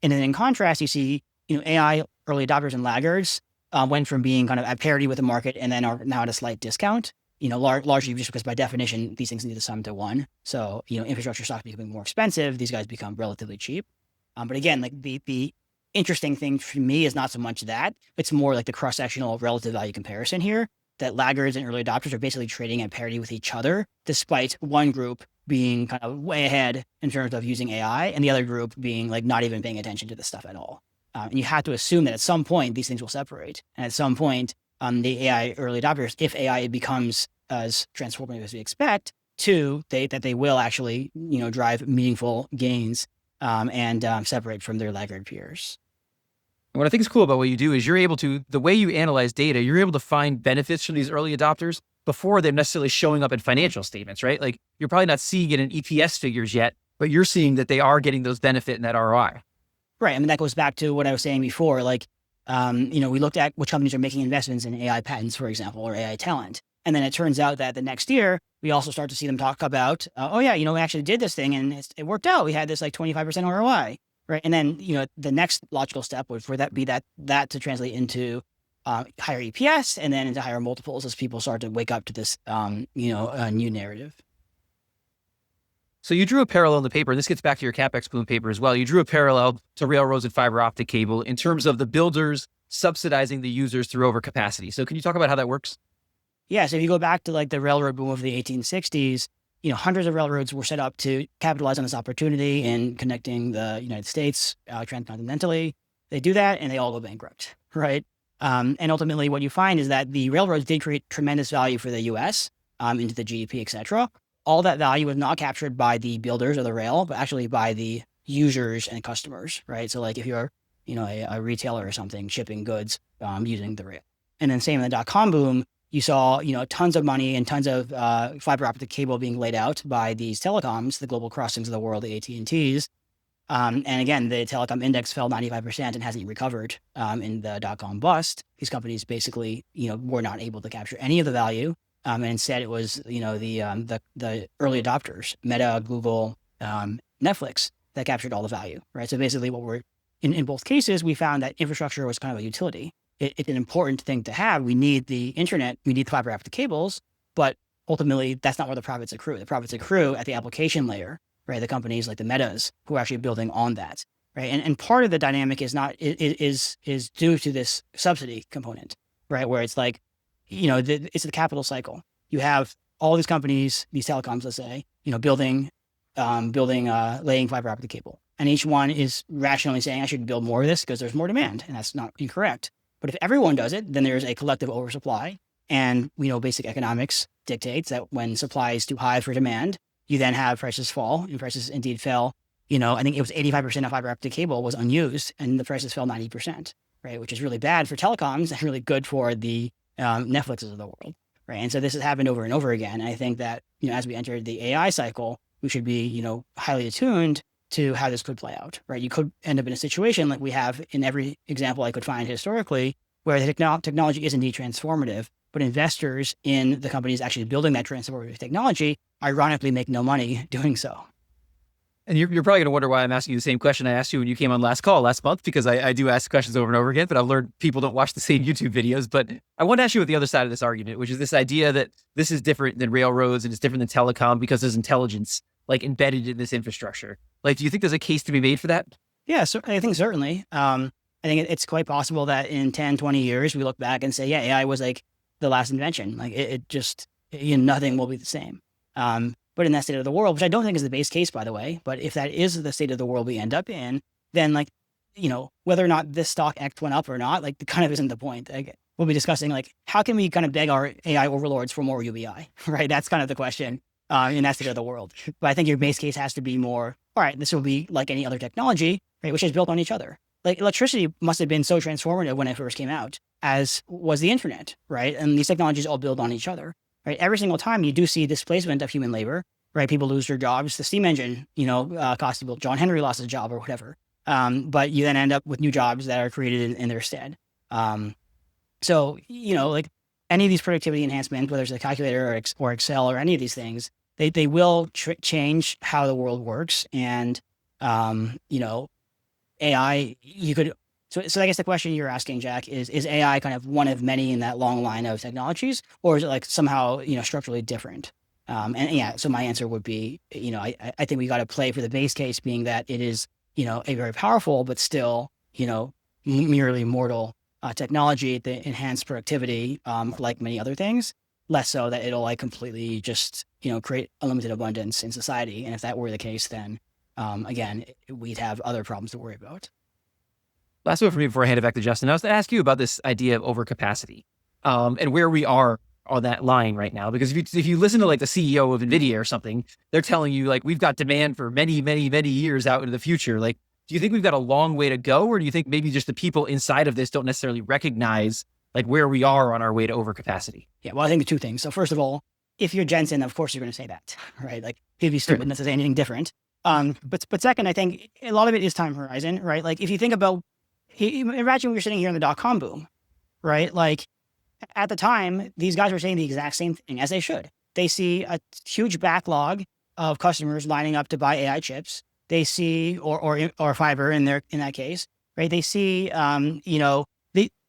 And then in contrast, you see, AI early adopters and laggards went from being kind of at parity with the market and then are now at a slight discount, largely just because by definition, these things need to sum to one. So, infrastructure stocks becoming more expensive, these guys become relatively cheap. But again, like the interesting thing for me is not so much that, it's more like the cross-sectional relative value comparison here, that laggards and early adopters are basically trading at parity with each other, despite one group being kind of way ahead in terms of using AI and the other group being like not even paying attention to this stuff at all. And you have to assume that at some point these things will separate. And at some point, the AI early adopters, if AI becomes as transformative as we expect, that they will actually, drive meaningful gains and separate from their laggard peers. And what I think is cool about what you do is the way you analyze data, you're able to find benefits from these early adopters before they're necessarily showing up in financial statements, right? Like you're probably not seeing it in EPS figures yet, but you're seeing that they are getting those benefit and that ROI. Right. I mean, that goes back to what I was saying before. Like, we looked at which companies are making investments in AI patents, for example, or AI talent. And then it turns out that the next year, we also start to see them talk about, we actually did this thing and it worked out. We had this like 25% ROI. Right. And then, the next logical step would for that be that to translate into higher EPS and then into higher multiples as people start to wake up to this, new narrative. So you drew a parallel in the paper, and this gets back to your CapEx boom paper as well. You drew a parallel to railroads and fiber optic cable in terms of the builders subsidizing the users through overcapacity. So can you talk about how that works? Yeah. So if you go back to like the railroad boom of the 1860s, hundreds of railroads were set up to capitalize on this opportunity in connecting the United States transcontinentally. They do that and they all go bankrupt, right? And ultimately what you find is that the railroads did create tremendous value for the US into the GDP, et cetera. All that value was not captured by the builders of the rail, but actually by the users and customers, right? So like if you're, a retailer or something shipping goods using the rail. And then same in the dot-com boom, you saw, tons of money and tons of fiber optic cable being laid out by these telecoms, the global crossings of the world, the AT&Ts. And again, the telecom index fell 95% and hasn't recovered in the dot-com bust. These companies basically, were not able to capture any of the value. And instead it was, the early adopters, Meta, Google, Netflix, that captured all the value, right? So basically what we're, in both cases, we found that infrastructure was kind of a utility. It's an important thing to have. We need the internet, we need fiber optic cables, but ultimately that's not where the profits accrue. The profits accrue at the application layer, right? The companies like the Metas who are actually building on that, right? And part of the dynamic is not, is due to this subsidy component, right? Where it's like, it's the capital cycle. You have all these companies, these telecoms, let's say, building, laying fiber optic cable. And each one is rationally saying, I should build more of this because there's more demand. And that's not incorrect. But if everyone does it, then there's a collective oversupply. And basic economics dictates that when supply is too high for demand, you then have prices fall, and prices indeed fell. I think it was 85% of fiber optic cable was unused, and the prices fell 90%, right? Which is really bad for telecoms and really good for the Netflixes of the world, right? And so this has happened over and over again. And I think that, as we enter the AI cycle, we should be, highly attuned to how this could play out, right? You could end up in a situation like we have in every example I could find historically, where the technology is indeed transformative, but investors in the companies actually building that transformative technology ironically make no money doing so. And you're probably going to wonder why I'm asking you the same question I asked you when you came on last month, because I do ask questions over and over again, but I've learned people don't watch the same YouTube videos. But I want to ask you what the other side of this argument, which is this idea that this is different than railroads and it's different than telecom because there's intelligence like embedded in this infrastructure. Like, do you think there's a case to be made for that? Yeah, so I think certainly. I think it's quite possible that in 10, 20 years, we look back and say, yeah, AI was like the last invention. Like it just, nothing will be the same. But in that state of the world, which I don't think is the base case, by the way, but if that is the state of the world we end up in, then like, whether or not this stock X went up or not, like it kind of isn't the point. Like, we'll be discussing like, how can we kind of beg our AI overlords for more UBI, right? That's kind of the question in that state of the world. But I think your base case has to be more, all right, this will be like any other technology, right? Which is built on each other. Like electricity must have been so transformative when it first came out, as was the internet, right? And these technologies all build on each other, right? Every single time you do see displacement of human labor, right? People lose their jobs. The steam engine, cost people. John Henry lost his job or whatever. But you then end up with new jobs that are created in their stead. So, like any of these productivity enhancements, whether it's a calculator or Excel or any of these things, they will change how the world works. And, AI, you could, so I guess the question you're asking, Jack, is AI kind of one of many in that long line of technologies, or is it like somehow, structurally different? And yeah, so my answer would be, I think we got to play for the base case being that it is, a very powerful, but still, merely mortal technology to enhance productivity, like many other things, less so that it'll like completely just, create unlimited abundance in society. And if that were the case, then again, we'd have other problems to worry about. Last one for me before I hand it back to Justin. I was to ask you about this idea of overcapacity and where we are on that line right now. Because if you listen to like the CEO of NVIDIA or something, they're telling you like, we've got demand for many, many, many years out into the future. Like, do you think we've got a long way to go? Or do you think maybe just the people inside of this don't necessarily recognize like where we are on our way to overcapacity? Yeah, well, I think the two things. So first of all, if you're Jensen, of course you're going to say that, right? Like he'd be stupid not to say anything different. But second, I think a lot of it is time horizon, right? Like if you think about, imagine we were sitting here in the dot-com boom, right? Like at the time, these guys were saying the exact same thing, as they should. They see a huge backlog of customers lining up to buy AI chips. They see, or fiber in that case, right? They see,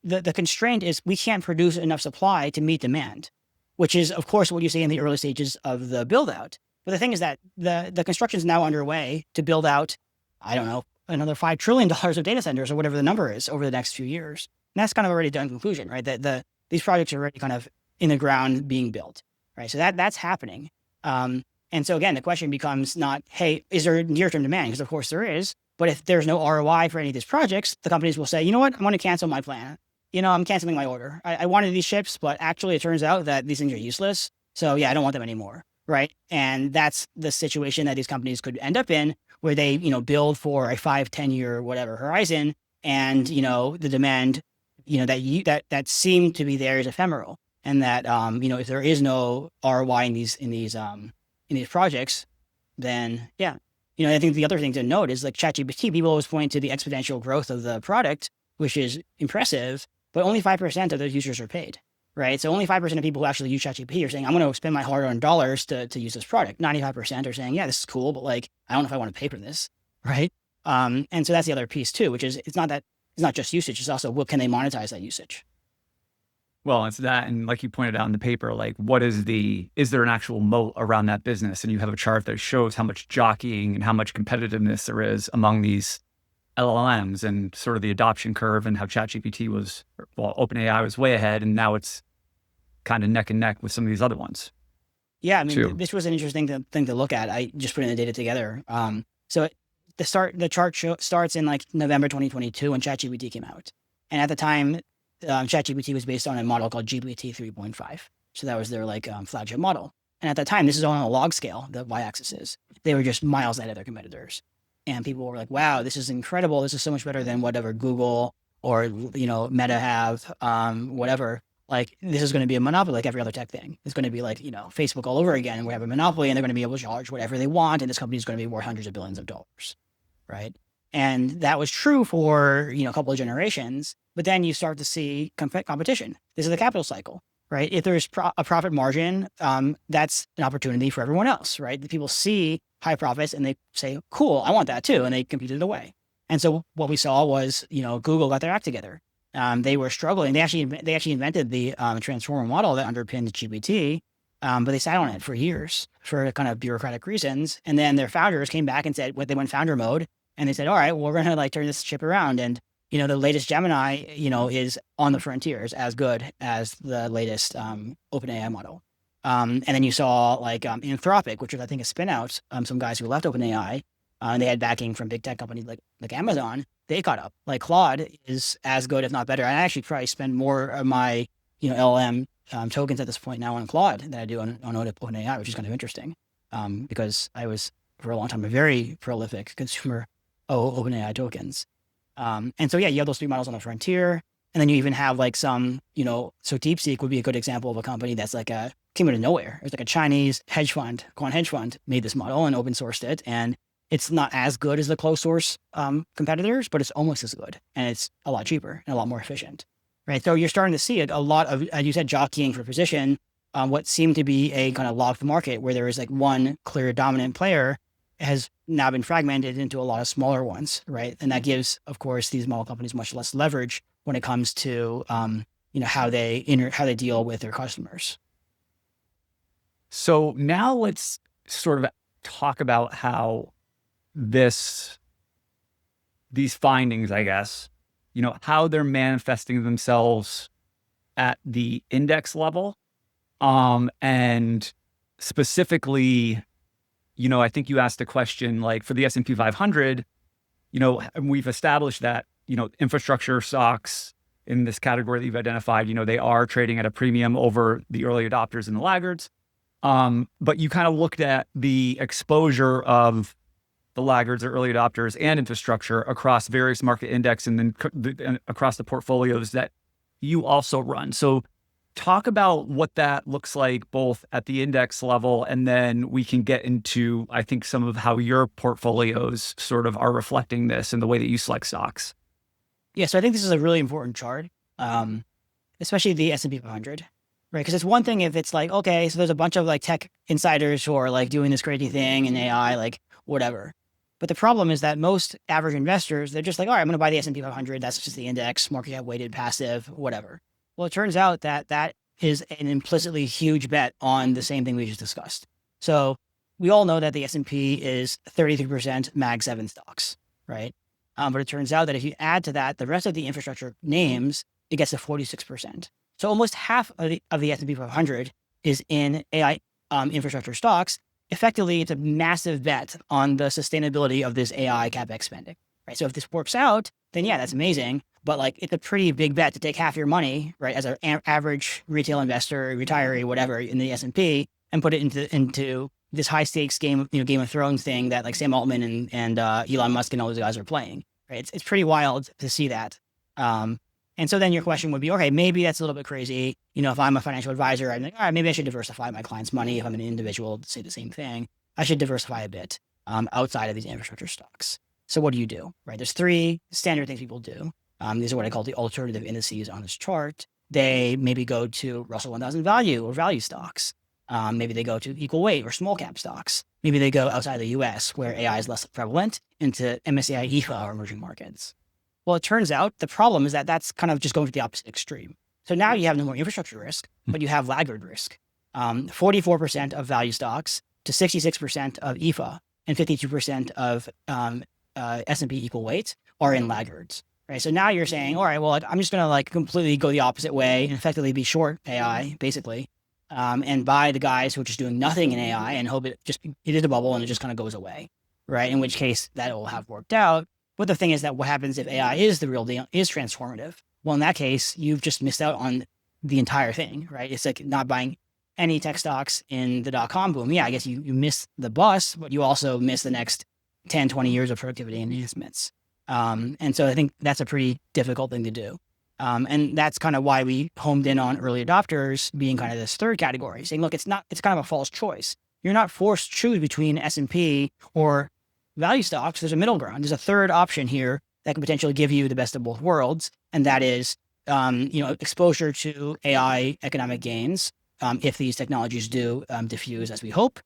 the constraint is we can't produce enough supply to meet demand, which is of course what you see in the early stages of the build out. But the thing is that the construction is now underway to build out, I don't know, another $5 trillion of data centers or whatever the number is over the next few years. And that's kind of already done conclusion, right? That these projects are already kind of in the ground being built, right? So that's happening. And so again, the question becomes not, hey, is there near-term demand? Because of course there is. But if there's no ROI for any of these projects, the companies will say, you know what, I'm going to cancel my plan. I'm canceling my order. I wanted these chips, but actually it turns out that these things are useless. So yeah, I don't want them anymore. Right. And that's the situation that these companies could end up in, where they, build for a 5-10 year, whatever horizon. And, the demand, that seemed to be there is ephemeral. And that, if there is no ROI in these projects, then yeah, I think the other thing to note is like ChatGPT, people always point to the exponential growth of the product, which is impressive, but only 5% of those users are paid, right? So only 5% of people who actually use ChatGPT are saying, I'm going to spend my hard-earned dollars to use this product. 95% are saying, yeah, this is cool, but like, I don't know if I want to pay for this, right? And so that's the other piece too, which is it's not just usage, it's also, well, can they monetize that usage? Well, it's that. And like you pointed out in the paper, like is there an actual moat around that business? And you have a chart that shows how much jockeying and how much competitiveness there is among these LLMs and sort of the adoption curve and how OpenAI was way ahead. And now it's kind of neck and neck with some of these other ones. Yeah. I mean, this was an interesting thing to look at. I just put in the data together. So the chart starts in like November 2022 when ChatGPT came out. And at the time, ChatGPT was based on a model called GPT 3.5. So that was their like flagship model. And at that time, this is on a log scale, the y-axis is. They were just miles ahead of their competitors. And people were like, wow, this is incredible. This is so much better than whatever Google or, Meta have, whatever. Like, this is going to be a monopoly like every other tech thing. It's going to be like, Facebook all over again. And we have a monopoly and they're going to be able to charge whatever they want. And this company is going to be worth hundreds of billions of dollars, right? And that was true for, a couple of generations. But then you start to see competition. This is the capital cycle, right? If there's a profit margin, that's an opportunity for everyone else, right? The people see high profits and they say, cool, I want that too. And they competed away. And so what we saw was, Google got their act together. They were struggling. They actually invented the transformer model that underpinned GPT, but they sat on it for years for kind of bureaucratic reasons. And then their founders came back and said, they went founder mode. And they said, all right, well, we're going to like turn this ship around. And, the latest Gemini, is on the frontiers as good as the latest OpenAI model. And then you saw like Anthropic, which was, I think, a spin out, some guys who left OpenAI, and they had backing from big tech companies like Amazon. They caught up. Like Claude is as good, if not better. I actually probably spend more of my, LLM tokens at this point now on Claude than I do on OpenAI, which is kind of interesting, because I was for a long time a very prolific consumer of OpenAI tokens. And so, yeah, you have those three models on the frontier. And then you even have like some, so DeepSeek would be a good example of a company that's like came out of nowhere. It was like a Chinese quant hedge fund made this model and open sourced it. And it's not as good as the closed source competitors, but it's almost as good. And it's a lot cheaper and a lot more efficient, right? So you're starting to see a lot of, as you said, jockeying for position, what seemed to be a kind of locked market where there is like one clear dominant player has now been fragmented into a lot of smaller ones, right? And that gives, of course, these small companies much less leverage when it comes to, how they deal with their customers. So now let's sort of talk about how these findings, I guess, how they're manifesting themselves at the index level, and specifically, I think you asked a question like for the S&P 500, we've established that, infrastructure stocks in this category that you've identified, they are trading at a premium over the early adopters and the laggards. But you kind of looked at the exposure of the laggards or early adopters and infrastructure across various market index and then across the portfolios that you also run. So talk about what that looks like both at the index level, and then we can get into, I think, some of how your portfolios sort of are reflecting this in the way that you select stocks. Yeah, so I think this is a really important chart, especially the S&P 500, right? Because it's one thing if it's like, okay, so there's a bunch of like tech insiders who are like doing this crazy thing in AI, like whatever. But the problem is that most average investors, they're just like, all right, I'm going to buy the S&P 500. That's just the index, market cap weighted, passive, whatever. Well, it turns out that that is an implicitly huge bet on the same thing we just discussed. So we all know that the S&P is 33% Mag 7 stocks, right? But it turns out that if you add to that the rest of the infrastructure names, it gets to 46%. So almost half of the S&P 500 is in AI infrastructure stocks. Effectively, it's a massive bet on the sustainability of this AI CapEx spending, right? So if this works out, then yeah, that's amazing. But like, it's a pretty big bet to take half your money, right, as an average retail investor, retiree, whatever, in the S&P, and put it into this high stakes game, Game of Thrones thing that like Sam Altman and Elon Musk and all those guys are playing, right? It's pretty wild to see that. And so then your question would be, okay, maybe that's a little bit crazy. If I'm a financial advisor, I'm like, all right, maybe I should diversify my client's money. If I'm an individual, say the same thing, I should diversify a bit. outside of these infrastructure stocks. So what do you do, right? There's three standard things people do. These are what I call the alternative indices on this chart. They maybe go to Russell 1000 value or value stocks. Maybe they go to equal weight or small cap stocks. Maybe they go outside the US where AI is less prevalent into MSCI EFA or emerging markets. Well, it turns out the problem is that that's kind of just going to the opposite extreme. So now you have no more infrastructure risk, but you have laggard risk. 44% of value stocks to 66% of EFA and 52% of S&P equal weight are in laggards, right? So now you're saying, all right, well, I'm just going to completely go the opposite way and effectively be short AI, basically, and buy the guys who are just doing nothing in AI and hope it is a bubble and it just kind of goes away, right? In which case that will have worked out. But the thing is that what happens if AI is the real deal, is transformative? Well, in that case, you've just missed out on the entire thing, right? It's like not buying any tech stocks in the dot-com boom. Yeah, I guess you miss the bus, but you also miss the next 10, 20 years of productivity enhancements. And so I think that's a pretty difficult thing to do. And that's kind of why we homed in on early adopters being kind of this third category, saying, look, it's kind of a false choice. You're not forced to choose between S&P or value stocks. There's a middle ground. There's a third option here that can potentially give you the best of both worlds. And that is, exposure to AI economic gains, if these technologies do diffuse as we hope,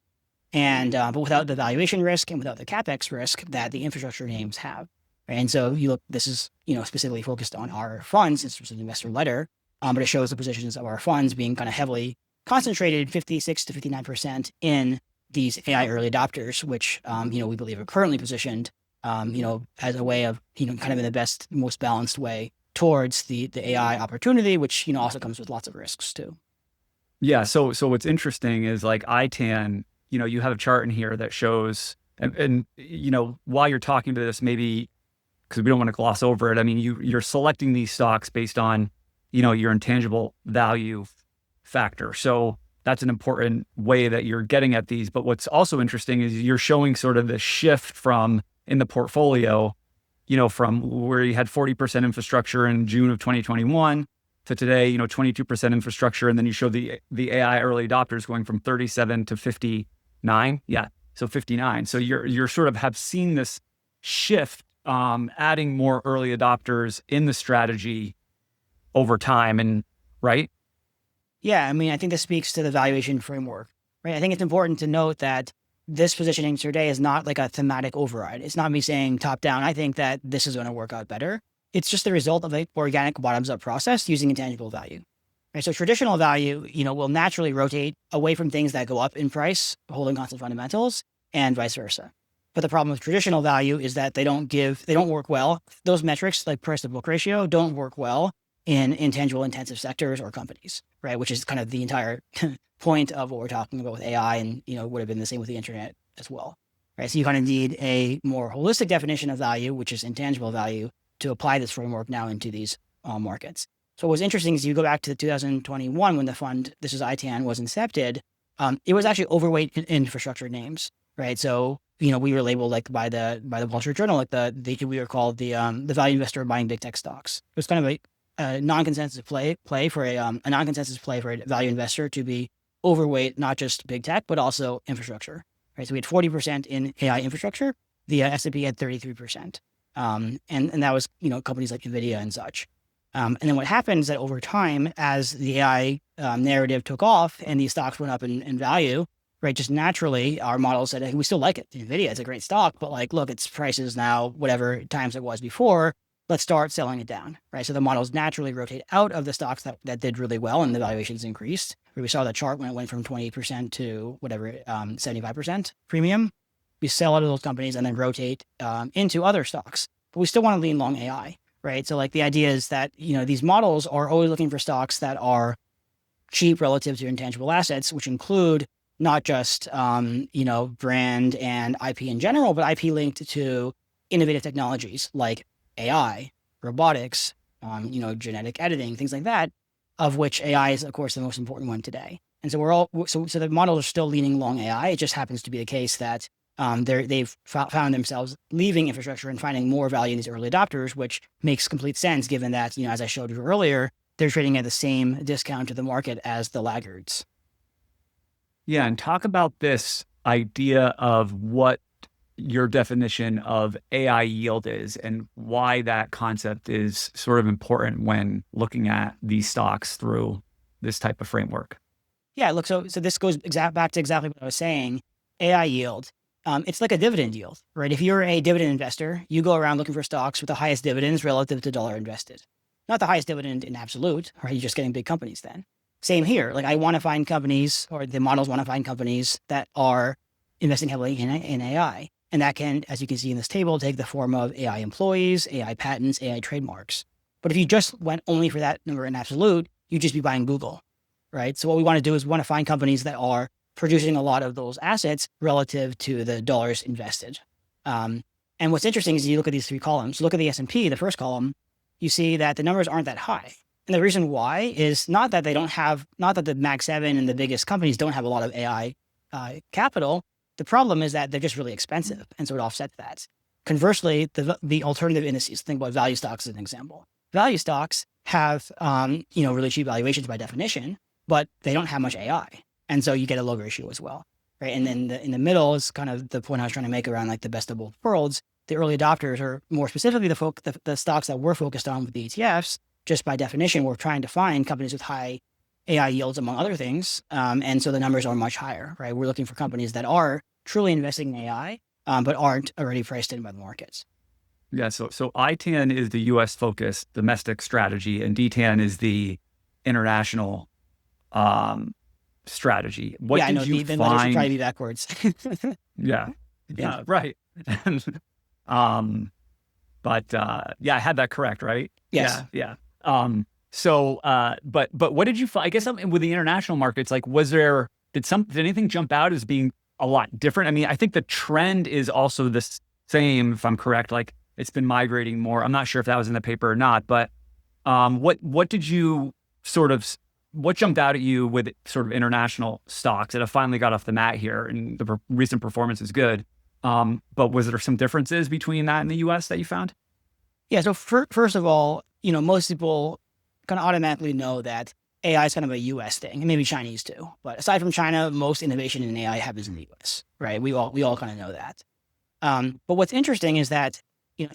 and but without the valuation risk and without the CapEx risk that the infrastructure names have. Right? And so this is, specifically focused on our funds. It's just an investor letter, but it shows the positions of our funds being kind of heavily concentrated, 56 to 59% in these AI early adopters, which, we believe are currently positioned, as a way of, kind of in the best, most balanced way towards the AI opportunity, which, also comes with lots of risks too. Yeah. So what's interesting is ITAN, you have a chart in here that shows, and while you're talking to this, maybe because we don't want to gloss over it. I mean, you're selecting these stocks based on, your intangible value factor. So that's an important way that you're getting at these. But what's also interesting is you're showing sort of the shift from in the portfolio, from where you had 40% infrastructure in June of 2021 to today, 22% infrastructure. And then you show the AI early adopters going from 37 to 59. Yeah. So 59. So you're sort of have seen this shift, adding more early adopters in the strategy over time. And right. Yeah. I mean, I think this speaks to the valuation framework, right? I think it's important to note that this positioning today is not like a thematic override. It's not me saying top down, I think that this is going to work out better. It's just the result of an organic bottoms up process using intangible value. Right? So traditional value, will naturally rotate away from things that go up in price, holding constant fundamentals, and vice versa. But the problem with traditional value is that they don't work well. Those metrics like price to book ratio don't work well in intangible intensive sectors or companies, right? Which is kind of the entire point of what we're talking about with AI and, would have been the same with the internet as well, right? So you kind of need a more holistic definition of value, which is intangible value, to apply this framework now into these markets. So what's interesting is you go back to 2021 when the fund, this is ITAN, was incepted, it was actually overweight in infrastructure names, right? So, we were labeled by the Wall Street Journal, we were called the value investor buying big tech stocks. It was kind of a non-consensus play for a non-consensus play for a value investor to be overweight, not just big tech, but also infrastructure, right? So we had 40% in AI infrastructure, the S&P had 33%. And that was, companies like NVIDIA and such. And then what happened is that over time, as the AI narrative took off and these stocks went up in value, right, just naturally, our model said, hey, we still like it. NVIDIA is a great stock, but look, its price is now whatever times it was before. Let's start selling it down, right? So the models naturally rotate out of the stocks that did really well and the valuations increased. We saw the chart when it went from 28% to whatever, 75% premium. We sell out of those companies and then rotate into other stocks. But we still want to lean long AI, right? So the idea is that, these models are always looking for stocks that are cheap relative to intangible assets, which include not just, brand and IP in general, but IP linked to innovative technologies like AI, robotics, genetic editing, things like that, of which AI is, of course, the most important one today. And so so the models are still leaning long AI. It just happens to be the case that they've found themselves leaving infrastructure and finding more value in these early adopters, which makes complete sense given that, as I showed you earlier, they're trading at the same discount to the market as the laggards. Yeah. And talk about this idea of what your definition of AI yield is and why that concept is sort of important when looking at these stocks through this type of framework. Yeah, look, so this goes back to exactly what I was saying. AI yield, it's like a dividend yield, right? If you're a dividend investor, you go around looking for stocks with the highest dividends relative to dollar invested. Not the highest dividend in absolute, right? You're just getting big companies then. Same here. Like I want to find companies, or the models want to find companies that are investing heavily in AI. And that can, as you can see in this table, take the form of AI employees, AI patents, AI trademarks. But if you just went only for that number in absolute, you'd just be buying Google, right? So what we want to do is we want to find companies that are producing a lot of those assets relative to the dollars invested. And what's interesting is you look at these three columns. Look at the S&P, the first column, you see that the numbers aren't that high. And the reason why is not that the Mag 7 and the biggest companies don't have a lot of AI capital. The problem is that they're just really expensive. And so it offsets that. Conversely, the alternative indices, think about value stocks as an example. Value stocks have, really cheap valuations by definition, but they don't have much AI. And so you get a low ratio as well, right? And then in the middle is kind of the point I was trying to make around like the best of both worlds. The early adopters, or more specifically the stocks that we're focused on with the ETFs, just by definition, we're trying to find companies with high AI yields, among other things. And so the numbers are much higher, right? We're looking for companies that are truly investing in AI, but aren't already priced in by the markets. Yeah, so ITAN is the U.S. focused domestic strategy, and DTAN is the international strategy. What did you the find? letters should probably be backwards. Yeah, right. But I had that correct, right? Yes. Yeah. But what did you find? I guess with the international markets, like, did anything jump out as being a lot different? I mean, I think the trend is also the same, if I'm correct. Like, it's been migrating more. I'm not sure if that was in the paper or not, but what jumped out at you with sort of international stocks that have finally got off the mat here, and the recent performance is good? But was there some differences between that and the U.S. that you found? Yeah. So first of all, most people kind of automatically know that AI is kind of a U.S. thing, and maybe Chinese too. But aside from China, most innovation in AI happens in the U.S., right? We all kind of know that. But what's interesting is that,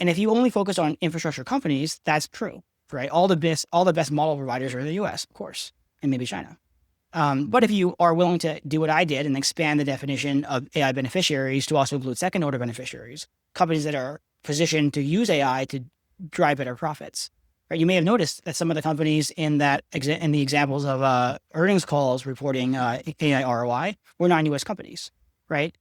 and if you only focus on infrastructure companies, that's true, right? All the best model providers are in the U.S., of course, and maybe China. But if you are willing to do what I did and expand the definition of AI beneficiaries to also include second order beneficiaries, companies that are positioned to use AI to drive better profits, right? You may have noticed that some of the companies in the examples of earnings calls reporting AI ROI were non-US companies, right?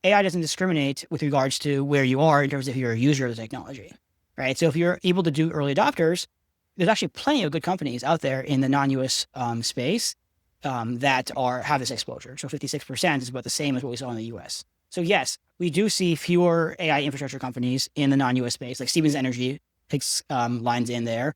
AI doesn't discriminate with regards to where you are in terms of if you're a user of the technology, right? So if you're able to do early adopters, there's actually plenty of good companies out there in the non-US space that have this exposure. So 56% is about the same as what we saw in the US. So yes, we do see fewer AI infrastructure companies in the non-US space, like Siemens Energy takes lines in there.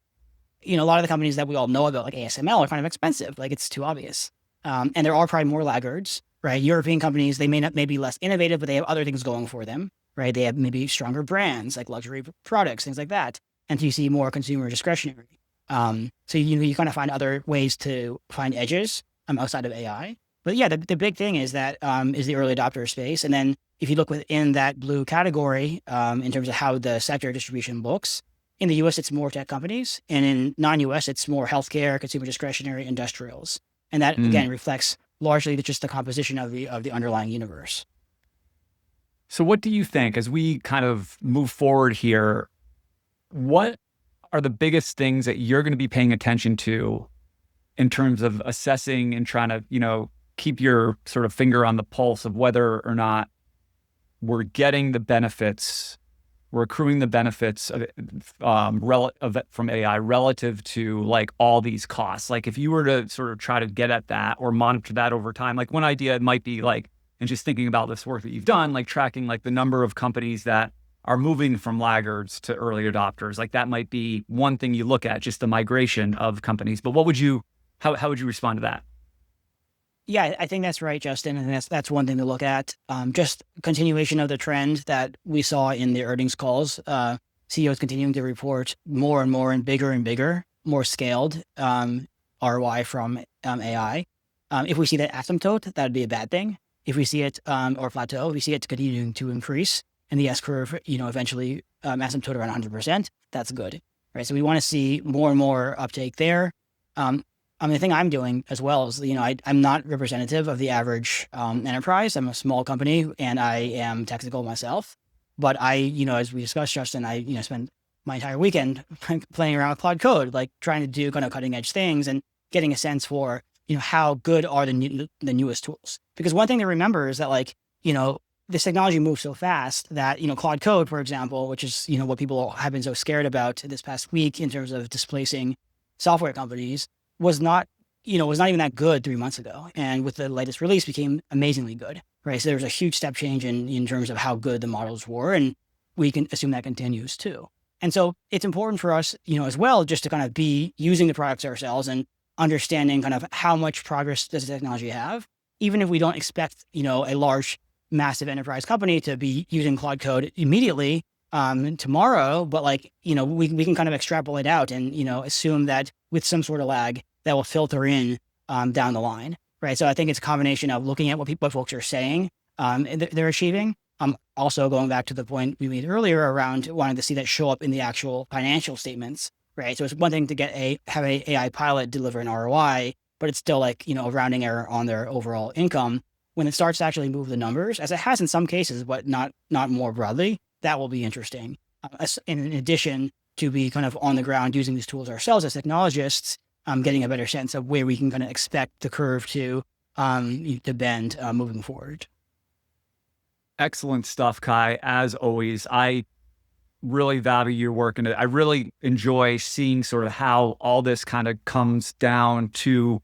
A lot of the companies that we all know about, like ASML, are kind of expensive. Like, it's too obvious. And there are probably more laggards, right? European companies, they may be less innovative, but they have other things going for them, right? They have maybe stronger brands, like luxury products, things like that. And so you see more consumer discretionary. So you kind of find other ways to find edges outside of AI. But yeah, the big thing is that is the early adopter space. And then if you look within that blue category, in terms of how the sector distribution looks, in the US, it's more tech companies. And in non-US, it's more healthcare, consumer discretionary, industrials. And that, again, reflects largely just the composition of the underlying universe. So what do you think, as we kind of move forward here, what are the biggest things that you're going to be paying attention to in terms of assessing and trying to, keep your sort of finger on the pulse of whether or not we're getting the benefits, we're accruing the benefits from AI relative to like all these costs? Like, if you were to sort of try to get at that or monitor that over time, like one idea might be like, and just thinking about this work that you've done, like tracking like the number of companies that are moving from laggards to early adopters. Like, that might be one thing you look at, just the migration of companies. But how would you respond to that? Yeah, I think that's right, Justin. And that's one thing to look at. Just continuation of the trend that we saw in the earnings calls. CEOs continuing to report more and more and bigger, more scaled ROI from AI. If we see that asymptote, that would be a bad thing. If we see it or plateau, if we see it continuing to increase, and the S curve, eventually asymptote around 100%, that's good, right? So we want to see more and more uptake there. The thing I'm doing as well is, I'm not representative of the average enterprise. I'm a small company and I am technical myself. But as we discussed, Justin, I spend my entire weekend playing around with Cloud Code, like trying to do kind of cutting edge things and getting a sense for, how good are the newest tools. Because one thing to remember is that this technology moves so fast that, Cloud Code, for example, which is, what people have been so scared about this past week in terms of displacing software companies, was not even that good 3 months ago. And with the latest release became amazingly good, right? So there was a huge step change in terms of how good the models were. And we can assume that continues too. And so it's important for us, as well, just to kind of be using the products ourselves and understanding kind of how much progress does the technology have, even if we don't expect, a large, massive enterprise company to be using Cloud Code immediately tomorrow. But we can kind of extrapolate out and, assume that with some sort of lag, that will filter in down the line, right? So I think it's a combination of looking at what folks are saying they're achieving. Also going back to the point we made earlier around wanting to see that show up in the actual financial statements, right? So it's one thing to have a AI pilot deliver an ROI, but it's still a rounding error on their overall income. When it starts to actually move the numbers, as it has in some cases, but not more broadly, that will be interesting. In addition to be kind of on the ground using these tools ourselves as technologists, getting a better sense of where we can kind of expect the curve to bend moving forward. Excellent stuff, Kai. As always, I really value your work, and I really enjoy seeing sort of how all this kind of comes down to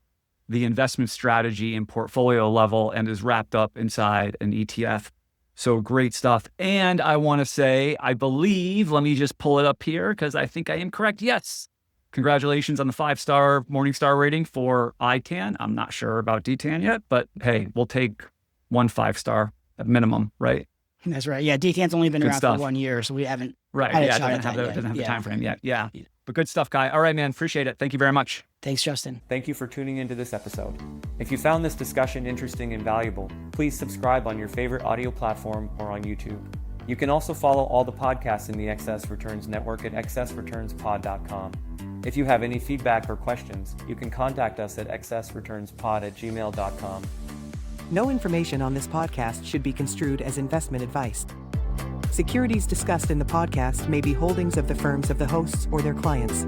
the investment strategy and portfolio level and is wrapped up inside an ETF. So great stuff. And I want to say, I believe, let me just pull it up here because I think I am correct. Yes. Congratulations on the 5-star Morningstar rating for ITAN. I'm not sure about DTAN yet, but hey, we'll take 1 5-star at minimum, right? That's right. Yeah, DTAN's only been Good around stuff. for 1 year, so we haven't Right. had a Yeah, shot it at doesn't have that the yet. time frame yet. Yeah. But good stuff, Kai. All right, man. Appreciate it. Thank you very much. Thanks, Justin. Thank you for tuning into this episode. If you found this discussion interesting and valuable, please subscribe on your favorite audio platform or on YouTube. You can also follow all the podcasts in the Excess Returns Network at excessreturnspod.com. If you have any feedback or questions, you can contact us at excessreturnspod@gmail.com. No information on this podcast should be construed as investment advice. Securities discussed in the podcast may be holdings of the firms of the hosts or their clients.